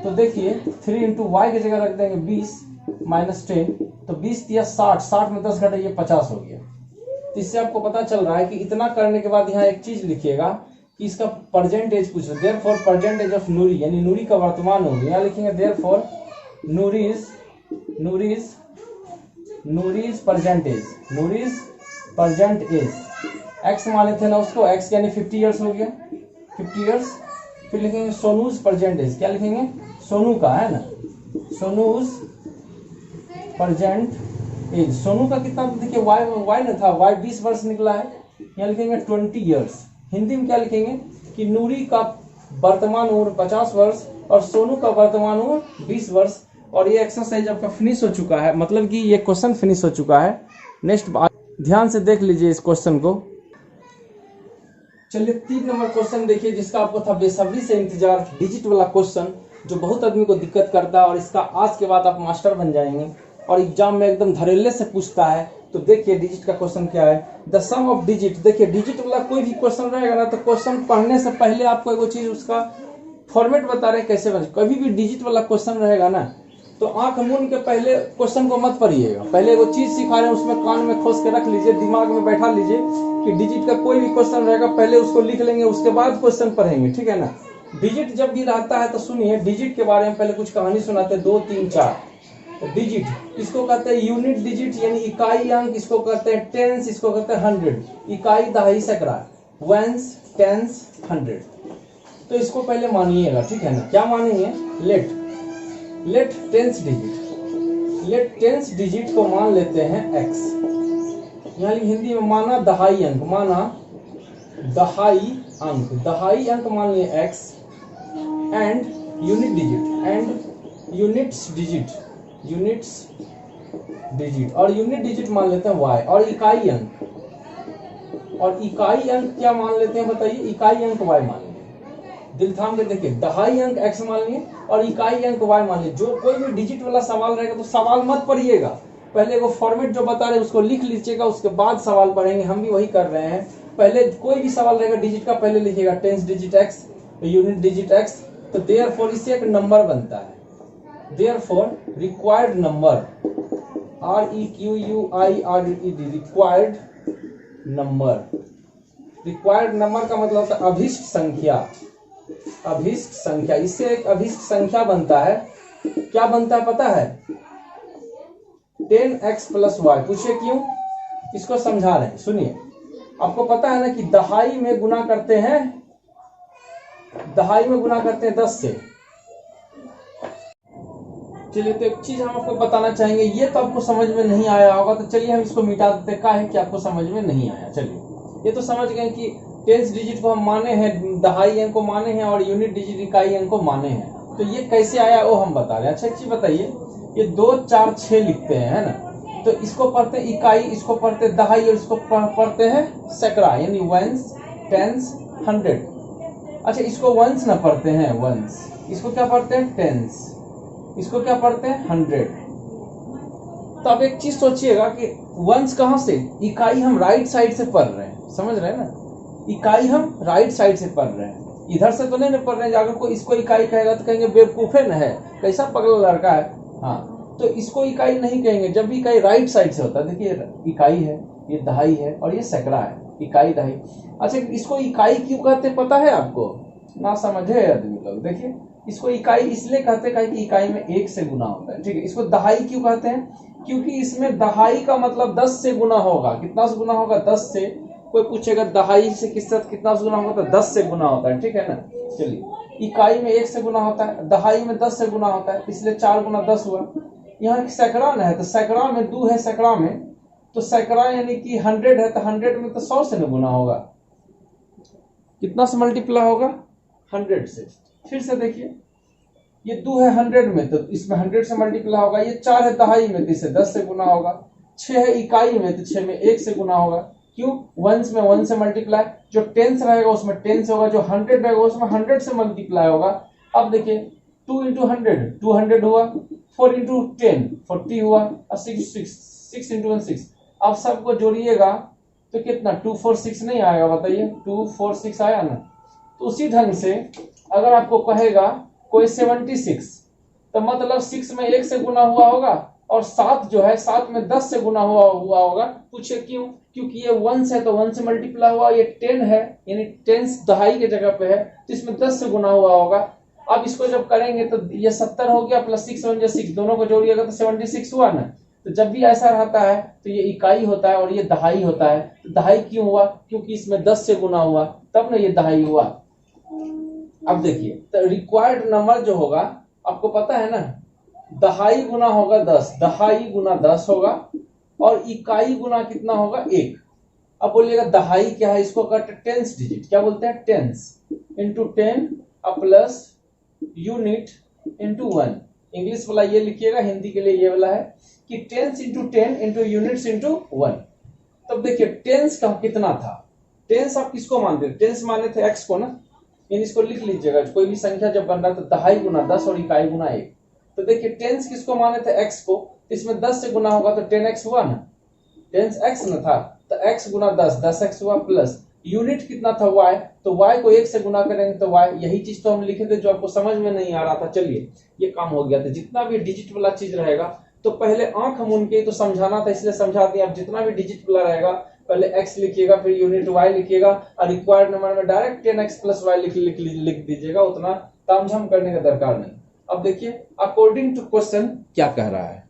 तो देखिए 3 × y की जगह रख देंगे 20 - 10, तो 20 दिया 60, 60 में 10 घटे, ये 50 हो गया। तो इससे आपको पता चल रहा है कि इतना करने के बाद यहाँ एक चीज लिखिएगा कि इसका प्रेजेंट एज पूछ रहे, देयरफॉर प्रेजेंट एज ऑफ नूरी, यानी नूरी का वर्तमान उम्र, यहाँ लिखेंगे देयरफॉर नूरीज प्रेजेंट एज, एक्स मान लेते हैं ना उसको, एक्स यानी 50 ईयर्स हो गया, 50 ईयर्स। फिर लिखेंगे सोनूज प्रेजेंट एज, क्या लिखेंगे, सोनू का है ना, सोनूज प्रेजेंट एज, सोनू का कितना, देखिए वाई न था, वाई 20 वर्ष निकला है, यहाँ लिखेंगे 20 ईयर्स। हिंदी में क्या लिखेंगे कि नूरी का वर्तमान उम्र 50 वर्ष और सोनू का वर्तमान उम्र 20 वर्ष। और ये एक्सरसाइज आपका फिनिश हो चुका है, मतलब कि ये क्वेश्चन फिनिश हो चुका है। नेक्स्ट ध्यान से देख लीजिए इस क्वेश्चन को। चलिए 3 नंबर क्वेश्चन देखिए, जिसका आपको था बेसब्री से इंतजार, डिजिट वाला क्वेश्चन जो बहुत आदमी को दिक्कत करता है, और इसका आज के बाद आप मास्टर बन जाएंगे और एग्जाम में एकदम धड़ल्ले से पूछता है। तो देखिए डिजिट का क्वेश्चन क्या है, द सम ऑफ डिजिट। देखिए डिजिट वाला कोई भी क्वेश्चन रहेगा ना, तो क्वेश्चन पढ़ने से पहले आपको एक चीज उसका फॉर्मेट बता रहे कैसे बने। कभी भी डिजिट वाला क्वेश्चन रहेगा ना, तो आंख मूंद के पहले क्वेश्चन को मत पढ़िएगा, पहले वो चीज सिखा रहे हैं उसमें कान में खोस के रख लीजिए, दिमाग में बैठा लीजिए कि डिजिट का कोई भी क्वेश्चन रहेगा पहले उसको लिख लेंगे, उसके बाद क्वेश्चन पढ़ेंगे, ठीक है ना। डिजिट जब भी रहता है तो सुनिए, डिजिट के बारे में पहले कुछ कहानी सुनाते हैं, 2 3 4। डिजिट इसको कहते हैं यूनिट डिजिट, यानी इकाई अंक, इसको कहते हैं टेंस, इसको कहते हैं 100, इकाई दहाई सैकड़ा, वंस टेंस 100। तो इसको पहले मानिएगा, ठीक है ना। क्या मानेंगे, लेट टेंस डिजिट को मान लेते हैं x, यहाँ हिंदी में माना दहाई अंक, दहाई अंक मान लिए x, एंड यूनिट डिजिट और यूनिट डिजिट मान लेते हैं y, और इकाई अंक क्या मान लेते हैं बताइए, इकाई अंक y मान लिए। दिल थाम के देखिए, दहाई अंक x मान लिए और इकाई अंक y मान लिए। जो कोई भी डिजिट वाला सवाल रहेगा तो सवाल मत पढ़िएगा, पहले वो फॉर्मेट जो बता रहे हैं उसको लिख लीजिएगा, उसके बाद सवाल पढ़ेंगे। हम भी वही कर रहे हैं, पहले कोई भी सवाल रहेगा डिजिट का पहले लिखिएगा tens digit x, unit digit x, तो देयरफॉर इससे एक नंबर बनता है, therefore required number, REQUIRED, required number का मतलब होता है अभिष्ट संख्या, अभिष्ट संख्या, इससे एक अभिष्ट संख्या बनता है। क्या बनता है पता है? 10x + y। पूछिए क्यों? इसको समझा रहे हैं, सुनिए। आपको पता है ना कि दहाई में गुना करते हैं, दहाई में गुना करते हैं 10 से। चलिए, तो एक चीज हम आपको बताना चाहेंगे, ये तो आपको समझ में नहीं आया होगा, तो चलिए हम इसको मिटा देते हैं। क्या है कि आपको समझ में नहीं आया? चलिए, ये तो समझ गए कि टेंस डिजिट को हम माने हैं, दहाई अंक को माने हैं और यूनिट डिजिट इकाई अंक को माने हैं। तो ये कैसे आया वो हम बता रहे हैं। अच्छा, एक चीज बताइए, ये 2 4 6 लिखते हैं, है ना? तो इसको पढ़ते हैं इकाई, इसको पढ़ते हैं दहाई और इसको पढ़ते हैं सैकड़ा, यानी वंस, टेंस, 100। अच्छा, इसको वंस ना पढ़ते हैं, वंस। इसको क्या पढ़ते हैं? टेंस। इसको क्या पढ़ते हैं? 100। तो अब एक चीज सोचिएगा कि वंस कहां से? इकाई हम राइट साइड से पढ़ रहे हैं, समझ रहे हैं ना? इकाई हम राइट साइड से पढ़ रहे हैं, इधर से तो नहीं पढ़ रहे हैं। अगर कोई इसको इकाई कहेगा तो कहेंगे बेवकूफे न है, कैसा पगला लड़का है। हाँ, तो इसको इकाई नहीं कहेंगे जब भी इकाई राइट साइड से होता है। देखिए, इकाई है, ये दहाई है और ये सैकड़ा है, इकाई दहाई। अच्छा, इसको इकाई क्यों कहते पता है आपको? ना समझे आदमी लोग। देखिए, इसको इकाई इसलिए कहते हैं कि इकाई में 1 से गुना होता है, ठीक है। इसको दहाई क्यों कहते हैं? क्योंकि इसमें दहाई का मतलब 10 से गुना होगा। कितना से गुना होगा? 10 से। कोई पूछेगा दहाई से कितना से गुना होगा, तो 10 से गुना होता है, ठीक है ना। चलिए, इकाई में 1 से गुना होता है, दहाई में 10 से गुना होता है, इसलिए 4 गुना 10 हुआ। यहाँ सैकड़ा न है, तो सैकड़ा में 2 है, सैकड़ा में तो सैकड़ा यानी कि 100 है, तो 100 में तो 100 से न गुना होगा। कितना से मल्टीप्लाई होगा? 100 से। फिर से देखिए, ये 2 है 100 में, तो इसमें 100 से मल्टीप्लाई होगा। ये 4 है दहाई में, तो इसे 10 से गुना होगा। 6 है इकाई में, तो 6 में 1 से गुना होगा। क्यों? वंस में 1 से मल्टीप्लाई, जो टेंस रहेगा उसमें 10 से होगा, जो 100 रहेगा उसमें 100 से मल्टीप्लाई होगा। अब देखिए, 2 × 100 200 हुआ, 4 × 10 40 हुआ, और 6 × 1 6। अब सबको जोड़िएगा तो कितना? 246 नहीं आएगा? बताइए, 246 आया ना? तो उसी ढंग से अगर आपको कहेगा कोई 76, तो मतलब 6 में 1 से गुना हुआ होगा, और 7 जो है 7 में 10 से गुना हुआ होगा। पूछे क्यों? क्योंकि ये 1 है तो 1 से मल्टीप्लाई हुआ, ये 10 है यानी 10 दहाई के जगह पे है, तो इसमें 10 से गुना हुआ होगा। अब इसको जब करेंगे तो ये 70 हो गया, प्लस 6 1 6, दोनों को जोड़िएगा तो 76 हुआ ना। तो जब भी ऐसा रहता है तो ये इकाई होता है और ये दहाई होता है। तो दहाई क्यों हुआ? क्योंकि इसमें 10 से गुना हुआ, तब ना ये दहाई हुआ। अब देखिए, तो रिक्वायर्ड नंबर जो होगा, आपको पता है ना, दहाई गुना होगा 10, दहाई गुना 10 होगा, और इकाई गुना कितना होगा? 1। अब बोलिएगा दहाई क्या है? इसको कहते हैं टेंस डिजिट। क्या बोलते हैं? Tens into 10 plus unit into 1। English वाला ये लिखिएगा, हिंदी के लिए ये वाला है कि tens into 10 into units into 1। तब देखिए, टेंस का कितना था? टेंस आप किसको मानते थे? टेंस माने थे x को ना। इन इसको लिख लीजिएगा, कोई भी संख्या जब बन रहा था, दहाई गुना 10 और इकाई गुना 1। तो देखिए, टेंस किसको माने थे? x को। इसमें 10 से गुना होगा तो 10x हुआ ना, टेंस x न था, तो x गुना 10 10x हुआ, प्लस यूनिट कितना था? y। तो y को 1 से गुना करेंगे तो y। यही चीज तो हम लिखे थे जो आपको समझ में नहीं आ रहा था। चलिए, ये काम हो गया। तो जितना भी डिजिट वाला चीज रहेगा, तो पहले आंख मूंद के तो समझाना था, इसलिए समझा दिया। अब जितना भी डिजिट वाला रहेगा, पहले x लिखिएगा, फिर यूनिट y लिखिएगा, और रिक्वायर्ड नंबर में डायरेक्ट 10x + y लिख दीजिएगा। उतना तामझाम करने का दरकार नहीं। अब देखिए, अकॉर्डिंग टू क्वेश्चन क्या कह रहा है।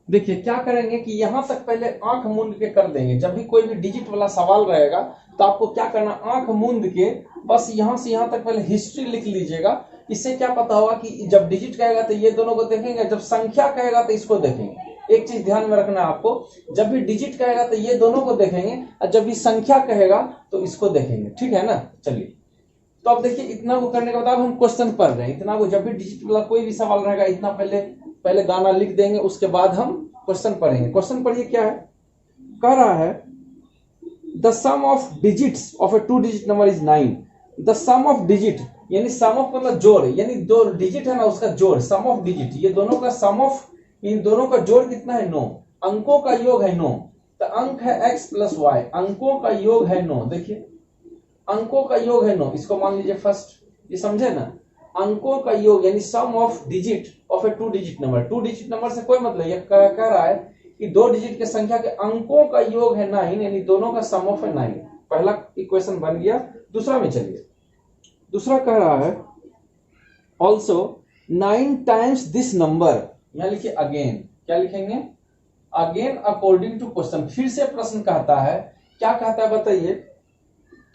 देखिए, क्या करेंगे कि यहां तक पहले आंख मूंद के कर देंगे। जब भी कोई भी डिजिट वाला सवाल रहेगा, तो आपको क्या करना? आंख मूंद के बस यहां से यहां तक पहले हिस्ट्री लिख लीजिएगा। इससे क्या पता होगा कि जब डिजिट कहेगा तो ये दोनों को देखेंगे, जब संख्या कहेगा तो इसको देखेंगे। एक चीज ध्यान में रखना है आपको, जब भी डिजिट कहेगा तो ये दोनों को देखेंगे, और जब भी संख्या कहेगा तो इसको देखेंगे, ठीक है ना। चलिए, तो अब देखिए, इतना को करने के बाद हम क्वेश्चन पढ़ रहे हैं। इतना को जब भी डिजिट वाला कोई भी सवाल रहेगा, इतना पहले गाना लिख देंगे, उसके बाद हम क्वेश्चन पढ़ेंगे। क्वेश्चन पढ़िए, क्या है? कह रहा है the sum of digits of a 2 digit number is 9। The sum of digit यानी सम ऑफ मतलब जोड़, यानी 2 डिजिट है ना, उसका जोड़, सम ऑफ डिजिट, ये दोनों का सम ऑफ, इन दोनों का जोड़ कितना है? 9। अंकों का योग है 9, तो अंक है x + y, अंकों का योग है 9। देखिए, अंकों का योग है 9, इसको मान लीजिए फर्स्ट। ये समझे ना? अंकों का योग यानी sum of digit of a 2 digit number. 2 digit number से कोई मतलब, ये कह रहा है कि 2 डिजिट की संख्या के अंकों का योग है 9, यानी दोनों का सम ऑफ है 9। पहला इक्वेशन बन गया। दूसरा में चलिए, दूसरा कह रहा है ऑल्सो 9 टाइम्स दिस नंबर, यहां लिखिए अगेन, क्या लिखेंगे, अगेन अकॉर्डिंग टू क्वेश्चन, फिर से प्रश्न कहता है, क्या कहता है बताइए,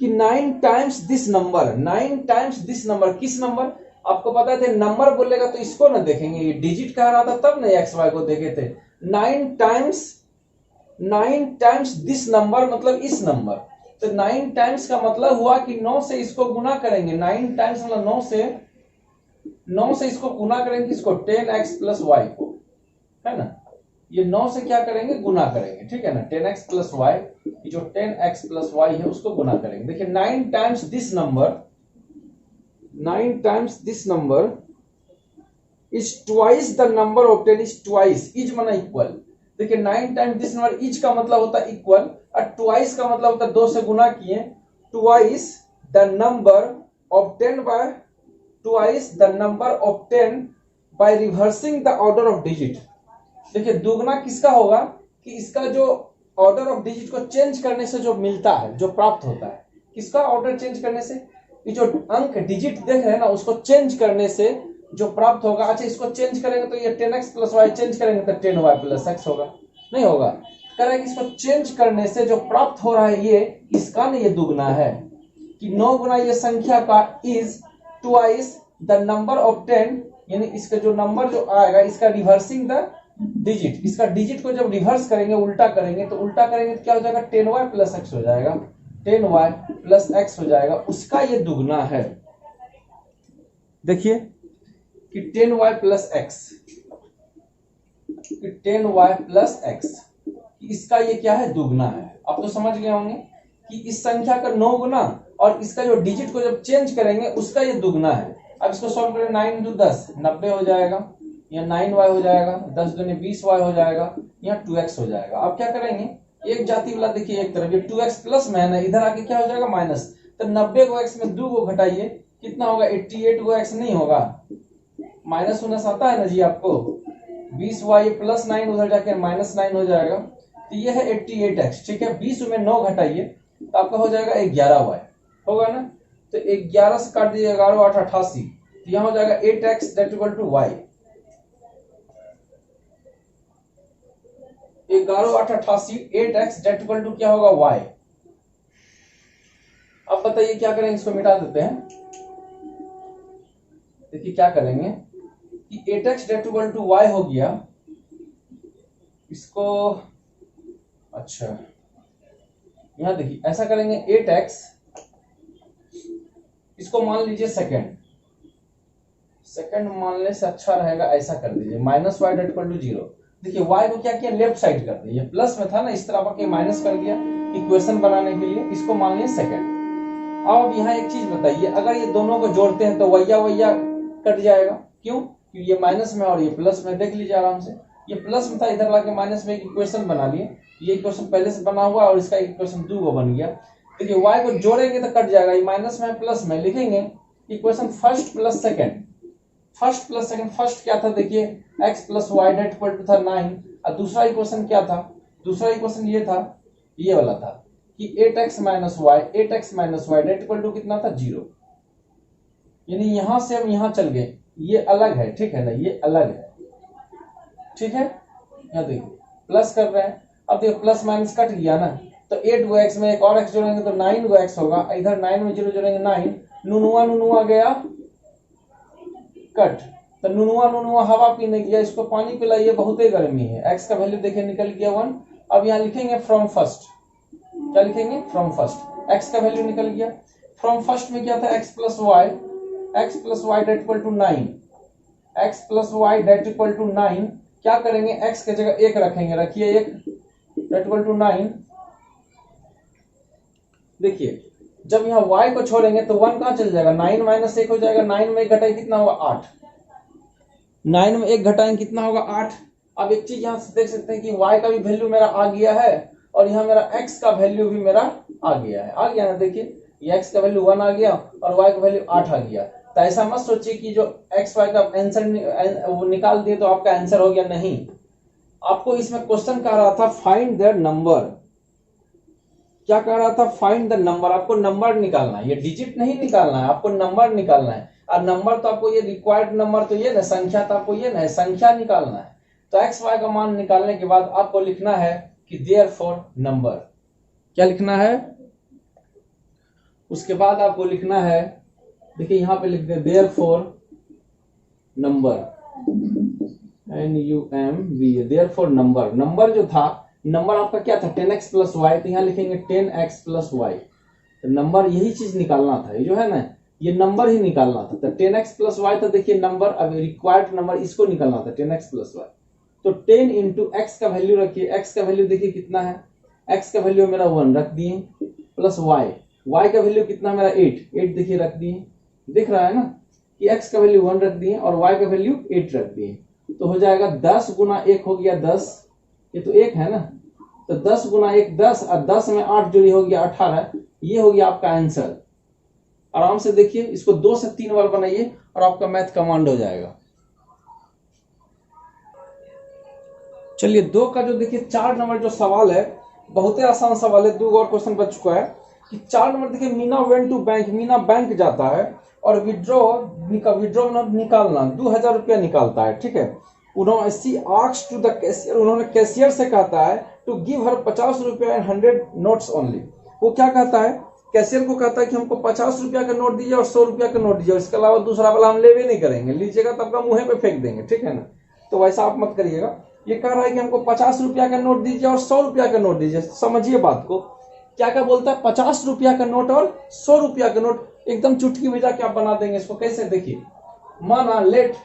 कि 9 times this number, 9 times this number, किस नंबर, आपको पता थे नंबर बोलेगा तो इसको ना देखेंगे, ये डिजिट कह रहा था तब ना एक्स वाई को देखे थे। 9 टाइम्स दिस नंबर मतलब इस नंबर, तो 9 टाइम्स का मतलब हुआ कि 9 से इसको गुना करेंगे, 9 टाइम्स मतलब 9 से इसको गुना करेंगे, इसको 10x प्लस वाई को, है ना, ये 9 से क्या करेंगे, गुना करेंगे, ठीक है ना, 10x प्लस वाई, जो 10x प्लस वाई है उसको गुना करेंगे। देखिए 9 times this number, 9 times this number is twice the number of 10, is twice, is माना इक्वल, देखिए 9 टाइम्स दिस नंबर, इज का मतलब होता है इक्वल, और ट्वाइस का मतलब होता है 2 से गुना किए, twice the number of 10 by, twice the number of 10 by reversing the order of digit. देखिए दुगना किसका होगा, कि इसका जो ऑर्डर ऑफ डिजिट को चेंज करने से जो मिलता है, जो प्राप्त होता है, किसका ऑर्डर चेंज करने से, ये जो अंक डिजिट देख रहे हैं ना उसको चेंज करने से जो प्राप्त होगा। अच्छा इसको चेंज करेंगे तो ये 10x प्लस वाई, चेंज करेंगे तो 10y प्लस एक्स होगा, नहीं होगा, कह रहा है कि इसको चेंज करने से जो प्राप्त हो रहा है ये इसका ना ये दुगना है, कि 9 गुना ये संख्या का is twice the number of 10, यानी इसका जो नंबर जो आएगा इसका रिवर्सिंग द डिजिट, इसका डिजिट को जब रिवर्स करेंगे, उल्टा करेंगे तो क्या हो जाएगा, 10y प्लस एक्स हो जाएगा, 10y प्लस एक्स हो जाएगा, उसका ये दुगना है। देखिए कि 10y plus x, 10y plus x, इसका ये क्या है, दुगना है। आप तो समझ गए होंगे कि इस संख्या का 9 गुना और इसका जो डिजिट को जब चेंज करेंगे उसका ये दुगना है। अब इसको सॉल्व करें, 9 into 10 90 हो जाएगा, यहाँ 9y हो जाएगा, 10 दूनी 20y हो जाएगा, यहाँ 2x हो जाएगा। अब क्या करेंगे, एक जाति वाला देखिए एक तरफ, ये 2x प्लस में है ना, इधर आके क्या हो जाएगा माइनस, तो 90 को x में 2 को घटाइए, कितना होगा, 88 को x नहीं होगा, माइनस उनस आता है ना जी आपको, 20y प्लस 9 उधर जाके माइनस 9 हो जाएगा, तो ये है 88x, ठीक है, 20 में 9 घटाइए तो आपका हो जाएगा 11y, होगा ना, तो 11 से काट दीजिए, 11 8 88, तो यहाँ हो जाएगा 8x that equal to y, 11 8 88, 8x that equal to क्या होगा, y। अब बताइए क्या करेंगे, इसको मिटा देते हैं, देखिए क्या करेंगे कि 8x that equal to y हो गया, इसको अच्छा यहां देखिए ऐसा करेंगे, 8x इसको मान लीजिए सेकंड मानने से अच्छा रहेगा, ऐसा कर दीजिए, minus y that equal to 0। देखिए y को क्या किया, लेफ्ट साइड कर दिया, प्लस में था ना, इस तरफ आके माइनस कर दिया इक्वेशन बनाने के लिए, इसको मान लिया सेकंड। अब यहाँ एक चीज बताइए, अगर ये दोनों को जोड़ते हैं तो वैया कट जाएगा, क्यों, क्योंकि ये माइनस में और ये प्लस में, देख लीजिए आराम से, ये प्लस में था, इधर लाके माइनस में एक इक्वेशन बना लिए, ये इक्वेशन पहले से बना हुआ और इसका इक्वेशन 2 को बन गया। देखिए y को जोड़ेंगे तो कट जाएगा, ये माइनस में प्लस में, लिखेंगे equation first plus second, first plus second, first क्या था देखिए x plus y that equal to था 9, और दूसरा इक्वेशन क्या था, दूसरा इक्वेशन ये था, ये वाला था कि 8x minus y that equal to कितना था, 0, यानी यहां से हम यहां चल गए, ये अलग है, ठीक है ना, ये अलग है, ठीक है, यहाँ देखिए प्लस कर रहे हैं, अब देखिए प्लस माइनस कट गया ना, तो 8 गो x में एक और x जोड़ेंगे तो 9 गो x होगा, इधर 9 में 0 जोड़ेंगे 9, नुनुआ गया कट, तो नुनुआ हवा पीने गया, इसको पानी पिलाइए, बहुत ही गर्मी है, x का वैल्यू देखिए निकल गया 1। अब यहाँ लिखेंगे फ्रॉम फर्स्ट, क्या लिखेंगे, फ्रॉम फर्स्ट, x का वैल्यू निकल गया, फ्रॉम फर्स्ट में क्या था, x plus y that equal to 9, x plus y that equal to 9, क्या करेंगे, x के जगह 1 रखेंगे, रखिए 1 डेट इक्वल टू 9। देखिए जब यहाँ y को छोड़ेंगे तो 1 कहां चल जाएगा, 9 माइनस 1 हो जाएगा, 9 में 1 घटाएं कितना होगा, 8, 9 में 1 घटाएं कितना होगा, 8। अब एक चीज यहाँ से देख सकते हैं कि y का भी वैल्यू मेरा आ गया है और यहाँ मेरा x का वैल्यू भी मेरा आ गया है, आ गया ना, देखिए ये x का वैल्यू 1 आ गया और y का वैल्यू 8 आ गया। तो ऐसा मत सोचिए कि जो x y का आंसर वो निकाल दिए तो आपका आंसर हो गया, नहीं, आपको इसमें क्वेश्चन कह रहा था फाइंड देयर नंबर, क्या कह रहा था, फाइंड द नंबर, आपको नंबर निकालना है, ये डिजिट नहीं निकालना है, आपको नंबर निकालना है। और नंबर तो आपको ये रिक्वायर्ड नंबर तो ये ना, संख्या तो आपको ये ना, संख्या निकालना है। तो एक्स वाई का मान निकालने के बाद आपको लिखना है कि देयरफॉर नंबर, क्या लिखना है, उसके बाद आपको लिखना है, देखिए यहां पे लिख दे therefore number, NUMB, therefore number. Number जो था, नंबर आपका क्या था 10x प्लस वाई, तो यहाँ लिखेंगे 10x प्लस वाई। तो नंबर यही चीज निकालना था, ये जो है ना, ये नंबर ही निकालना था। तो 10x प्लस वाई, तो देखिए नंबर, अब रिक्वायर्ड नंबर इसको निकालना था 10x प्लस वाई। तो 10 इंटू एक्स का वैल्यू रखिए, एक्स का वैल्यू देखिए कितना है, एक्स का वैल्यू मेरा 1 रख दिए, प्लस वाई, वाई का वैल्यू कितना मेरा 8 देखिए रख दिए। दिख रहा है ना कि एक्स का वैल्यू 1 रख दिए और वाई का वैल्यू 8 रख दिए। तो हो जाएगा 10 गुना 1 हो गया 10, ये तो 1 है ना, तो 10 गुना 1 10, और 10 में 8 जोड़ी हो गया 18। ये हो गया आपका आंसर। आराम से देखिए, इसको 2 से 3 बार बनाइए और आपका मैथ कमांड हो जाएगा। चलिए 2 का जो देखिए 4 नंबर जो सवाल है, बहुत ही आसान सवाल है, 2 और क्वेश्चन बच चुका है। कि 4 नंबर देखिए, Meena went to bank, Meena bank जाता है और विड्रॉ निकालना 2000 रुपया निकालता है, ठीक है। उन्होंने आस्क्ड टू द कैशियर, उन्होंने कैशियर से कहता है टू गिव हर 50 रुपया एंड 100 नोट्स ओनली। वो क्या कहता है, कैशियर को कहता है कि हमको 50 रुपया का नोट दीजिए और 100 रुपया का नोट दीजिए, इसके अलावा दूसरा वाला हम ले भी नहीं करेंगे, लीजिएगा तो आपका मुंह पे फेंक देंगे, ठीक है ना। तो वैसा आप मत करिएगा। ये कह रहा है कि हमको 50 रुपया का नोट दीजिए और 100 रुपया का नोट दीजिए। समझिए बात को, क्या क्या बोलता है, 50 रुपया का नोट और 100 रुपया का नोट, एकदम चुटकी बजा के आप बना देंगे इसको। कैसे, देखिए, माना let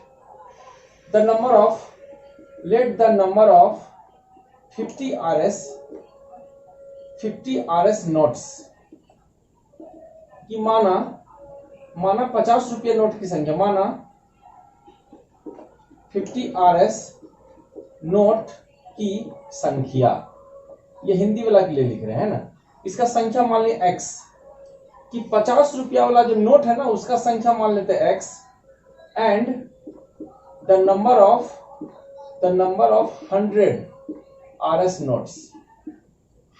the number of 50 RS notes, कि माना 50 रुपया नोट की संख्या, माना 50 RS नोट की संख्या, ये हिंदी वाला के लिए लिख रहे हैं ना, इसका संख्या मान लिया x, कि 50 रुपया वाला जो नोट है ना उसका संख्या मान लेते हैं x, and the number of 100 RS notes,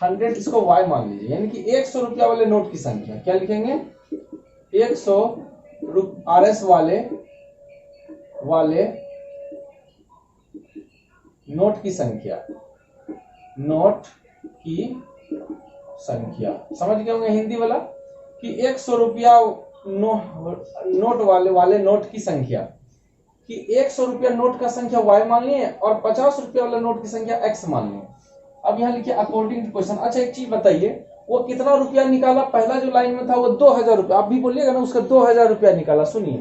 100 इसको y मान लीजिए, यानी कि 100 रुपया वाले नोट की संख्या, क्या लिखेंगे, 100 RS वाले नोट की संख्या, समझ गए होंगे हिंदी वाला, कि 100 रुपया नोट वाले नोट की संख्या, कि 100 रुपया नोट का संख्या y मान लिए और 50 रुपया वाला नोट की संख्या x मान लिए। अब यहाँ लिखिए अकॉर्डिंग टू क्वेश्चन। अच्छा एक चीज बताइए, वो कितना रुपया निकाला, पहला जो लाइन में था वो 2000 रुपया, आप भी बोलिएगा ना, उसका 2000 रुपया निकाला। सुनिए,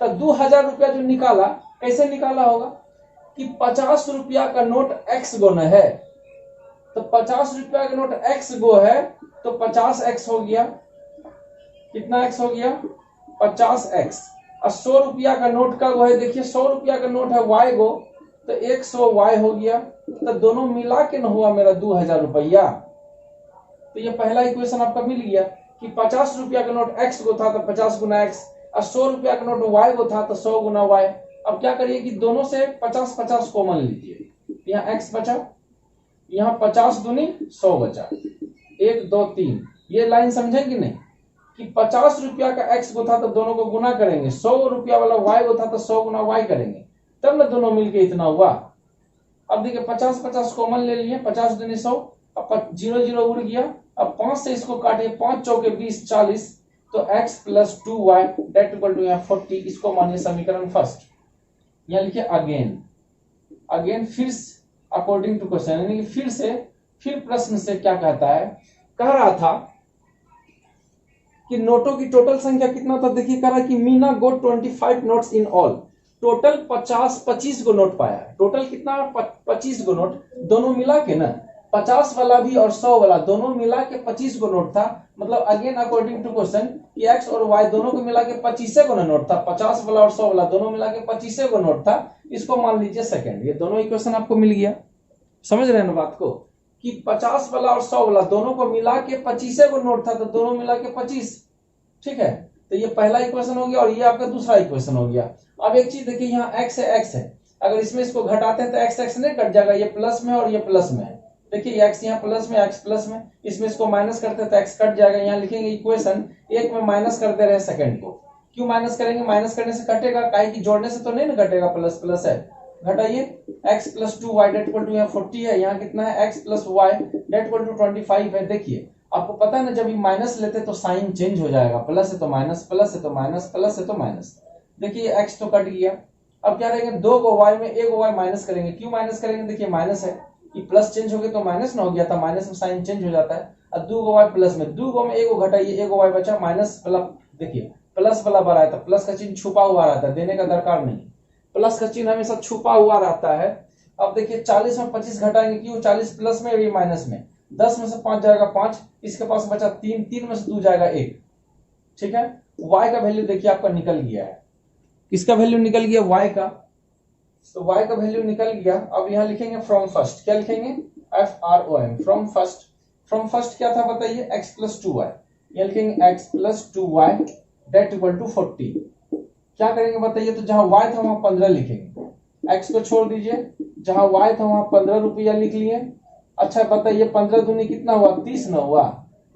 तो 2000 रुपया जो निकाला, कैसे निकाला होगा, कि 50 रुपया का नोट x गुना है, तो 50 रुपया का नोट x गो है, तो 50x हो गया, कितना x हो गया, 50x। और 100 रुपया का नोट का गो है, देखिए 100 रुपया का नोट है y गो, तो 100y हो गया, तो दोनों मिला के न हुआ मेरा 2000 रुपया। तो ये पहला इक्वेशन आपका मिल गया, कि 50 रुपया का नोट x गो था तो 50 गुना x, और 100 रुपया का नोट y गो था तो 100 गुना y। अब क्या करिए कि दोनों से 50-50 कॉमन लीजिए, यहाँ x बचा, यहाँ 50 दूनी 100 बचा, 1 2 3। ये लाइन समझेंगे नहीं, कि 50 रुपया का x गो था तो दोनों को गुना करेंगे, 100 रुपया वाला y गो था तो 100 गुना y करेंगे, तब ना दोनों मिलके इतना हुआ। अब देखिए 50-50 कॉमन ले लिए, 50 दूनी 100, अब 0 0 उड़ गया, अब 5 से इसको काटिए, 5 चौके 20 40, तो x plus 2y that equal to यहाँ 40, इसको मानिए समीकरण फर्स्ट। यहाँ लिखिए अगेन फिर अकॉर्डिंग टू क्वेश्चन, यानी कि फिर प्रश्न से क्या कहता है, कह रहा था कि नोटों की टोटल संख्या कितना था, देखिए कह रहा है कि मीना गोट 25 notes in all, total 25 go note पाया है। टोटल कितना, 25 गो नोट, दोनों मिला के ना, 50 वाला भी और 100 वाला दोनों मिला के 25 गो नोट था। मतलब अगेन अकॉर्डिंग टू क्वेश्चन, कि x और y दोनों को मिला के 25 गो नोट था, 50 वाला और 100 वाला दोनों मिला के 25 गो नोट था, इसको मान लीजिए सेकंड। ये दोनों इक्वेशन आपको मिल गया, समझ रहे हैं ना बात को, कि 50 वाला और 100 वाला दोनों को मिला के 25 गो नोट था, तो दोनों मिला के 25, ठीक है। तो ये पहला इक्वेशन हो गया और ये आपका दूसरा इक्वेशन हो गया। अब एक चीज देखिए, यहाँ x है, अगर इसमें इसको घटाते हैं तो x नहीं कट जाएगा, ये प्लस में और ये प्लस में है, देखिए x यहाँ प्लस में, x प्लस में, इसमें इसको माइनस करते हैं तो x कट जाएगा। यहाँ लिखेंगे इक्वेशन एक में माइनस करते रहे सेकंड को। क्यों माइनस करेंगे? माइनस करने से कटेगा, काहे कि जोड़ने से तो नहीं ना कटेगा, प्लस प्लस है। घटाइए, x plus 2y that equal to यहाँ 40 है, यहाँ कितना है x plus y that equal to 25 है। देखिए आपको पता है ना, जब ये माइनस लेते तो साइन चेंज हो जाएगा, प्लस है तो माइनस, प्लस है तो माइनस, प्लस है तो माइनस। देखिए x तो कट गया। अब क्या रहेंगे, 2 को y में 1 को y माइनस करेंगे। क्यों माइनस करेंगे? देखिए माइनस है, ये प्लस चेंज हो गया तो माइनस ना हो गया था, माइनस में साइन चेंज हो जाता है। अब 2 को y प्लस में, 2 को में 1 को घटाइए, 1 को y बचा माइनस, देखिए प्लस वाला बड़ा है तो प्लस का चिन्ह छुपा हुआ रहता है, देने का दरकार नहीं, प्लस का चिन्ह हमेशा छुपा हुआ रहता है। अब देखिए 40 में 25 घटाएंगे, क्यों? 40 प्लस में और ये माइनस में, 10 में से 5 जाएगा 5, इसके पास बचा 3, 3 में से 2 जाएगा 1। ठीक है, y का वैल्यू देखिए आपका निकल गया है। किसका वैल्यू निकल गया? y का। तो y का वैल्यू निकल गया। अब यहाँ लिखेंगे फ्रॉम फर्स्ट, क्या लिखेंगे? FROM, from first. From first क्या था बताइए? x प्लस 2y, यहाँ लिखेंगे x plus 2y that equal to 40। क्या करेंगे बताइए? तो जहां y था वहां 15 लिखेंगे, x को छोड़ दीजिए, जहां y था वहां 15 रुपया लिख लिए। अच्छा बताइए 15 दूनी कितना हुआ? 30 ना हुआ?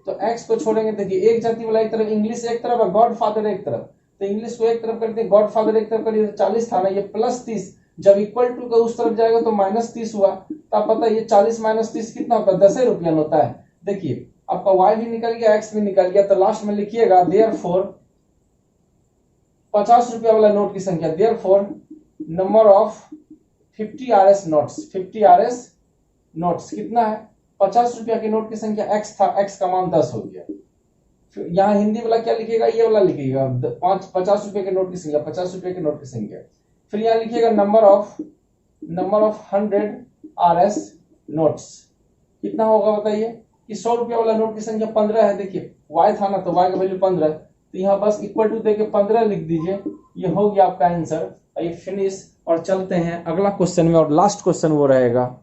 तो x को छोड़ेंगे, देखिए एक जाति वाला एक तरफ, इंग्लिश एक तरफ है, गॉड फादर एक तरफ, तो इंग्लिश को एक तरफ कर दिए, गॉड फादर एक तरफ कर दिए, 40 था ना, ये प्लस 30, जब इक्वल टू का उस तरफ जाएगा तो माइनस 30 हुआ। तो आप पता ये 40 माइनस 30 कितना होता है? 10 रुपया होता है। देखिए आपका y भी निकल गया, x भी निकल गया, तो लास्ट में लिखिएगा देयरफॉर 50 रुपया वाला नोट की संख्या, therefore number of 50 RS notes, 50 RS notes कितना है? 50 रुपया के नोट की संख्या x था, x का मान 10 हो गया। यहाँ हिंदी वाला क्या लिखेगा? ये वाला लिखेगा 50 रुपए के नोट की संख्या, 50 रुपए के नोट की संख्या। फिर यहाँ लिखिएगा नंबर ऑफ 100 RS नोट्स कितना होगा बताइए? कि 100 रुपया वाला नोट की संख्या 15 है। देखिए y था ना, तो y का वैल्यू 15, तो यहाँ बस इक्वल टू देके 15 लिख दीजिए, ये हो गया आपका आंसर। ये फिनिश। और चलते हैं अगला क्वेश्चन में, और लास्ट क्वेश्चन वो रहेगा।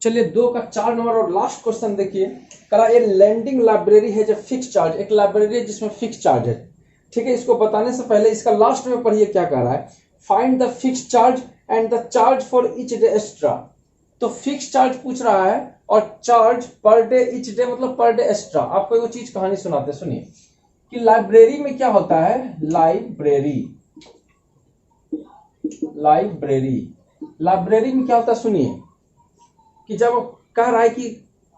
चलिए 2 का 4 नंबर और लास्ट क्वेश्चन देखिए। करा ये लैंडिंग लाइब्रेरी है जो फिक्स चार्ज, एक लाइब्रेरी है जिसमें फिक्स चार्ज है। ठीक है, इसको बताने से पहले इसका लास्ट में पढ़िए क्या कह रहा है। Find the fix charge and the charge for each day extra. तो फिक्स चार्ज पूछ रहा है और charge per day, each day मतलब पर डे एक्स्ट्रा। आपको एक चीज कहानी सुनाते, सुनिए कि लाइब्रेरी में क्या होता है। लाइब्रेरी में क्या होता है, सुनिए कि जब कह रहा है कि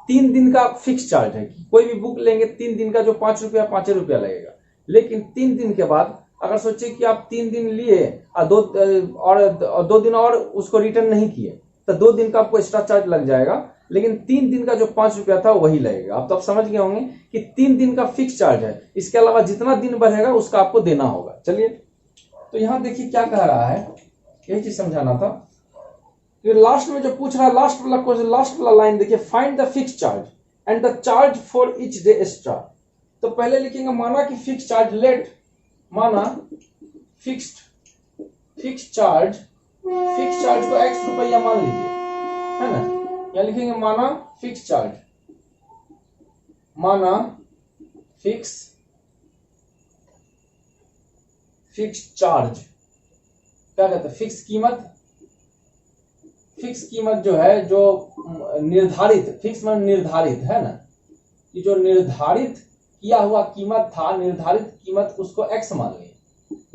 3 दिन का फिक्स चार्ज है, कि कोई भी बुक लेंगे 3 दिन का जो 5 रुपया 5 रुपया लगेगा, लेकिन 3 दिन के बाद अगर सोचे कि आप 3 दिन लिए और 2 दिन और उसको रिटर्न नहीं किए, तो 2 दिन का आपको एक्स्ट्रा चार्ज लग जाएगा, लेकिन 3 दिन का जो 5 रुपया था वही लगेगा। आप तो आप समझ गए होंगे कि 3 दिन का फिक्स चार्ज है, इसके अलावा जितना दिन बढ़ेगा उसका आपको देना होगा। चलिए तो यहां देखिए क्या कह रहा है, यही चीज समझाना था। तो लास्ट में जो पूछ रहा है, लास्ट वाला क्वेश्चन, लास्ट वाला लाइन देखिए, find the fix charge and the charge for each day extra. तो पहले लिखेंगे माना कि फिक्स चार्ज, लेट माना फिक्स चार्ज को x रुपया मान लीजिए, है ना। या लिखेंगे माना फिक्स चार्ज, माना फिक्स चार्ज क्या कहते हैं, फिक्स कीमत जो है, जो निर्धारित, फिक्स मान निर्धारित है ना, कि जो निर्धारित किया हुआ कीमत था, निर्धारित कीमत उसको x मान ली,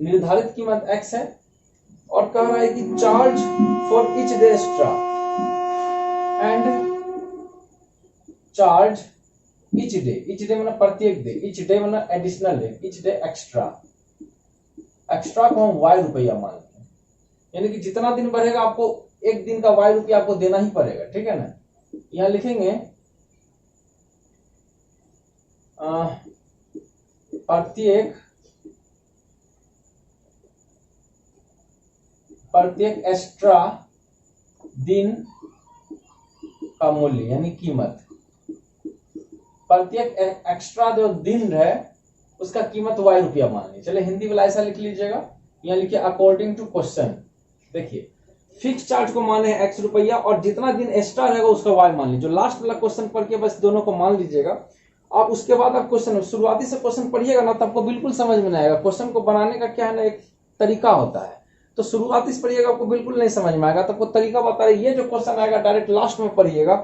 निर्धारित कीमत x है। और कह रहा है कि charge for each day extra and charge each day मतलब प्रत्येक डे, ईच डे मतलब additional day, each day extra को हम y रुपया मान लें, यानी कि जितना दिन बढ़ेगा आपको एक दिन का y रुपया आपको देना ही पड़ेगा। ठीक है ना। यहां लिखेंगे प्रत्येक एक्स्ट्रा दिन का मूल्य यानी कीमत, प्रत्येक एक्स्ट्रा जो दिन है उसका कीमत y रुपया मान लीजिए। चलिए हिंदी वाला ऐसा लिख लीजिएगा, यहाँ लिखिए अकॉर्डिंग टू क्वेश्चन। देखिए फिक्स चार्ज को माने x रुपया और जितना दिन एक्स्ट्रा रहेगा उसका y मान लीजिए। जो लास्ट वाला क्वेश्चन पढ़ के बस दोनों को मान लीजिएगा। आप उसके बाद आप क्वेश्चन शुरुआती से क्वेश्चन पढ़िएगा ना, तो आपको बिल्कुल समझ में नहीं आएगा। क्वेश्चन को बनाने का क्या है ना, एक तरीका होता है, तो शुरुआती से पढ़िएगा आपको बिल्कुल नहीं समझ में आएगा, तो आपको तरीका बता रहे, ये जो क्वेश्चन आएगा डायरेक्ट लास्ट में पढ़िएगा।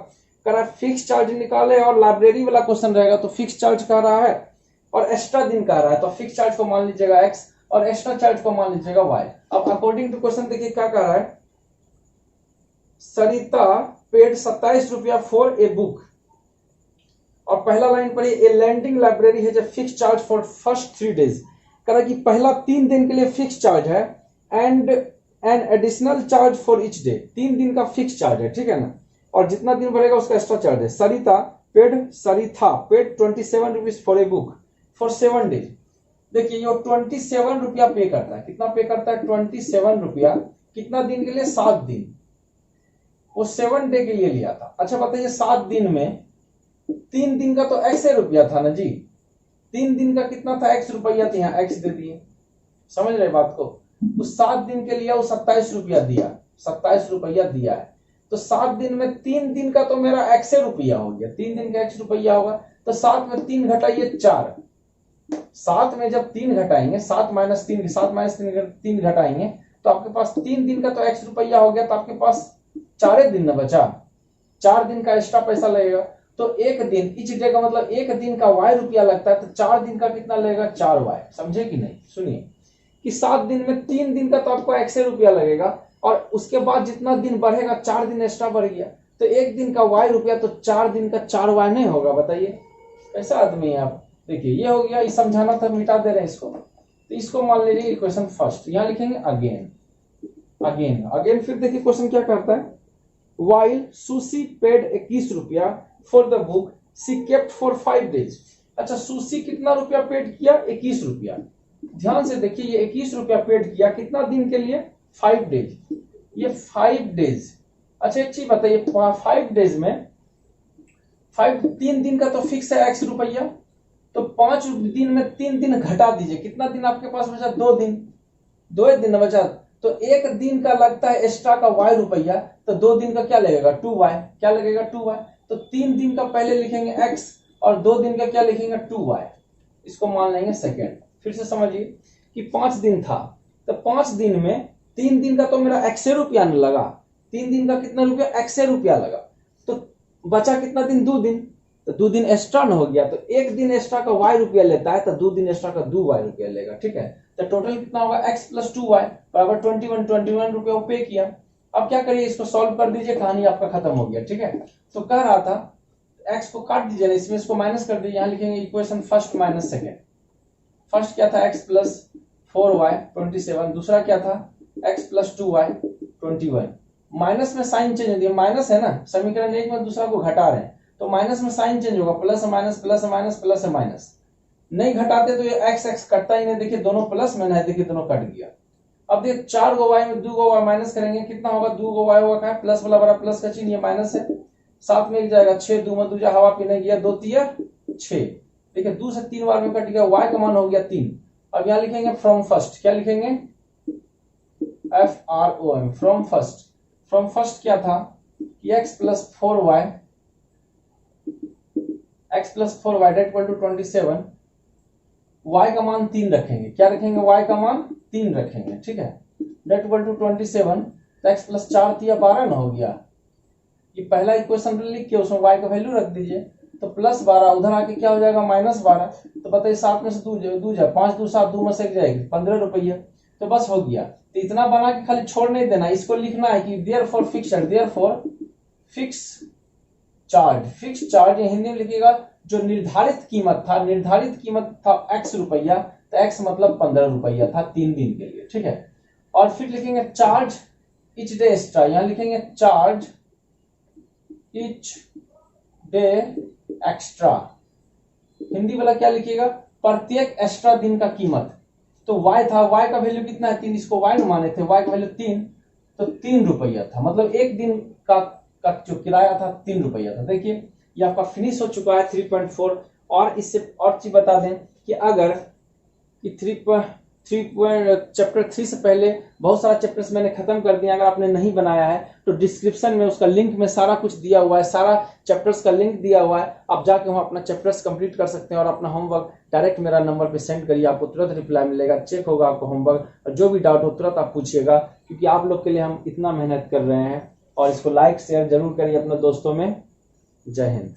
कह रहा है फिक्स चार्ज निकाले और लाइब्रेरी वाला क्वेश्चन रहेगा तो फिक्स चार्ज कह रहा है और एक्स्ट्रा दिन कह रहा है तो फिक्स चार्ज को मान लीजिएगा x और एक्स्ट्रा चार्ज को मान लीजिएगा y। अब अकॉर्डिंग टू क्वेश्चन देखिए क्या कह रहा है, सरिता पेड 27 रुपया फॉर ए बुक और पहला लाइन पर ए लैंडिंग लाइब्रेरी है जो fix charge for first 3 days. कह रहा है कि पहला 3 दिन के लिए फिक्स चार्ज है and an additional charge for each day, 3 दिन का फिक्स चार्ज है, ठीक है ना, और जितना दिन बढ़ेगा उसका एक्स्ट्रा चार्ज है। Sarita paid 27 rupees for a book for 7 days. देखिए ये 27 रुपया पे करता है, कितना पे करता है 27 रुपया, कितना दिन के लिए 7 दिन, वो 7 डे के लिए लिया था। अच्छा बताइए 7 दिन में 3 दिन का तो x रुपया था ना जी, 3 दिन का कितना था x रुपया, तो यहाँ x दे दिए, समझ रहे बात को। उस 7 दिन के लिए वो 27 रुपया दिया, 27 रुपया दिया है, तो 7 दिन में 3 दिन का तो मेरा x रुपया हो गया, 3 दिन का x रुपया होगा, तो 7 में 3 घटाइए 4, 7 में जब 3 घटाएंगे 7 माइनस 3 घटाएंगे तो आपके पास 3 दिन का तो x रुपया हो गया, तो आपके पास 4 दिन न बचा, 4 दिन का एक्स्ट्रा पैसा लगेगा। तो 1 दिन इच डे का मतलब 1 दिन का y रुपया लगता है, तो 4 दिन का कितना लगेगा 4y, समझे कि नहीं। सुनिए कि 7 दिन में 3 दिन का तो आपको x रुपया लगेगा और उसके बाद जितना दिन बढ़ेगा 4 दिन एक्स्ट्रा बढ़ गया, तो 1 दिन का y रुपया तो 4 दिन का 4y नहीं होगा, बताइए कैसा आदमी है आप। देखिए ये हो गया, ये समझाना था, मिटा दे रहे हैं इसको, तो इसको मान लीजिए इक्वेशन फर्स्ट, यहां लिखेंगे अगेन। फिर देखिए क्वेश्चन क्या करता है, वाइल सुशी पेड 21 रुपया for the book she kept for 5 days. अच्छा सुशी कितना रुपया पेड किया, 21 रुपया, ध्यान से देखिए ये 21 रुपया पेड किया कितना दिन के लिए, 5 डेज, ये 5 डेज। अच्छा एक चीज बताइए 5 डेज में 3 दिन का तो फिक्स है x रुपया, तो 5 दिन में 3 दिन घटा दीजिए, कितना दिन आपके पास बचा, 2 दिन, 2 दिन बचा, तो 1 दिन का लगता है एक्स्ट्रा का y रुपया, तो 2 दिन का क्या लगेगा 2y, क्या लगेगा 2y, तो 3 दिन का पहले लिखेंगे x और 2 दिन का क्या लिखेंगे 2y, इसको मान लेंगे सेकेंड। फिर से समझिए कि 5 दिन था, तो 5 दिन में 3 दिन का तो मेरा x रुपया न लगा, 3 दिन का कितना रुपया x रुपया लगा, तो बचा कितना दिन 2 दिन, तो 2 दिन एक्स्ट्रा न हो गया, तो 1 दिन एक्स्ट्रा का y रुपया लेता है तो 2 दिन एक्स्ट्रा का 2y रुपया लेगा, ठीक है। तो टोटल कितना होगा x प्लस 2y बराबर 21 रुपया वो पे किया। अब क्या करिए इसको सॉल्व कर दीजिए, कहानी आपका खत्म हो गया, ठीक है। तो कह रहा था x को काट दीजिए, इसमें इसको माइनस कर दीजिए, यहाँ लिखेंगे equation first minus second. First क्या था x प्लस 4y 27, दूसरा क्या था x प्लस 2y 21, माइनस में साइन चेंज हो गया, माइनस है ना, समीकरण एक में दूसरा को घटा रहे हैं तो माइनस में साइन चेंज होगा, plus minus plus minus plus minus, नहीं घटाते तो ये x x कटता ही नहीं, देखिए दोनों प्लस में है, देखिए दोनों कट गया। अब देखिए 4 गो y में 2 गो y माइनस करेंगे, कितना होगा 2 गो y होगा, प्लस वाला बड़ा प्लस का चिन्ह, ये माइनस है, साथ में एक जाएगा 6, 2 में 2 जा हवा पीने गया, 2 तिया 6, देखिए 2 से 3 बार में कट गया, y का मान हो गया 3। अब यहाँ लिखेंगे फ्रॉम फर्स्ट, क्या लिखेंगे FROM, फ्रॉम फर्स्ट क्या था कि x plus 4y that equal to 27, y का मान 3 रखेंगे, क्या रखेंगे y का मान 3 रखेंगे, ठीक है, डेट इक्वल टू 27, तो x प्लस 4 तिया 12 ना हो गया, ये पहला इक्वेशन लिख के उसमें y का वैल्यू रख दीजिए, तो प्लस 12 उधर आके क्या हो जाएगा माइनस 12, तो बताइए 7 में से 2 जाए 5 2 7, 2 में से 1 जाएगी 15 रुपया, तो बस हो गया। तो इतना बना के खाली छोड़ नहीं देना, इसको लिखना है कि देयरफॉर फिक्स चार्ज, ये हिंदी में लिखिएगा जो निर्धारित कीमत था x रुपया, तो x मतलब 15 रुपया था 3 दिन के लिए, ठीक है। और फिर लिखेंगे चार्ज इच डे एक्स्ट्रा, यहां लिखेंगे charge etch day extra, Hindi वाला क्या लिखिएगा प्रत्येक एक्स्ट्रा दिन का कीमत, तो y था, y का वैल्यू कितना है 3, इसको y माने थे, y का वैल्यू 3, तो 3 रुपया था, मतलब एक दिन का जो किराया था 3 रुपया था। देखिए ये आपका फिनिश हो चुका है 3.4। और इससे और चीज बता दें कि अगर चैप्टर 3 से पहले बहुत सारा चैप्टर्स मैंने खत्म कर दिया, अगर आपने नहीं बनाया है तो डिस्क्रिप्शन में उसका लिंक में सारा कुछ दिया हुआ है, सारा चैप्टर्स का लिंक दिया हुआ है, आप जाके वहां अपना चैप्टर्स कंप्लीट कर सकते हैं और अपना होमवर्क डायरेक्ट मेरा नंबर पे सेंड करिए, आपको तुरंत रिप्लाई मिलेगा, चेक होगा आपको होमवर्क, और जो भी डाउट हो तुरंत आप पूछिएगा, क्योंकि आप लोग के लिए हम इतना मेहनत कर रहे हैं। और इसको लाइक शेयर जरूर करिए अपने दोस्तों में जय हिंद।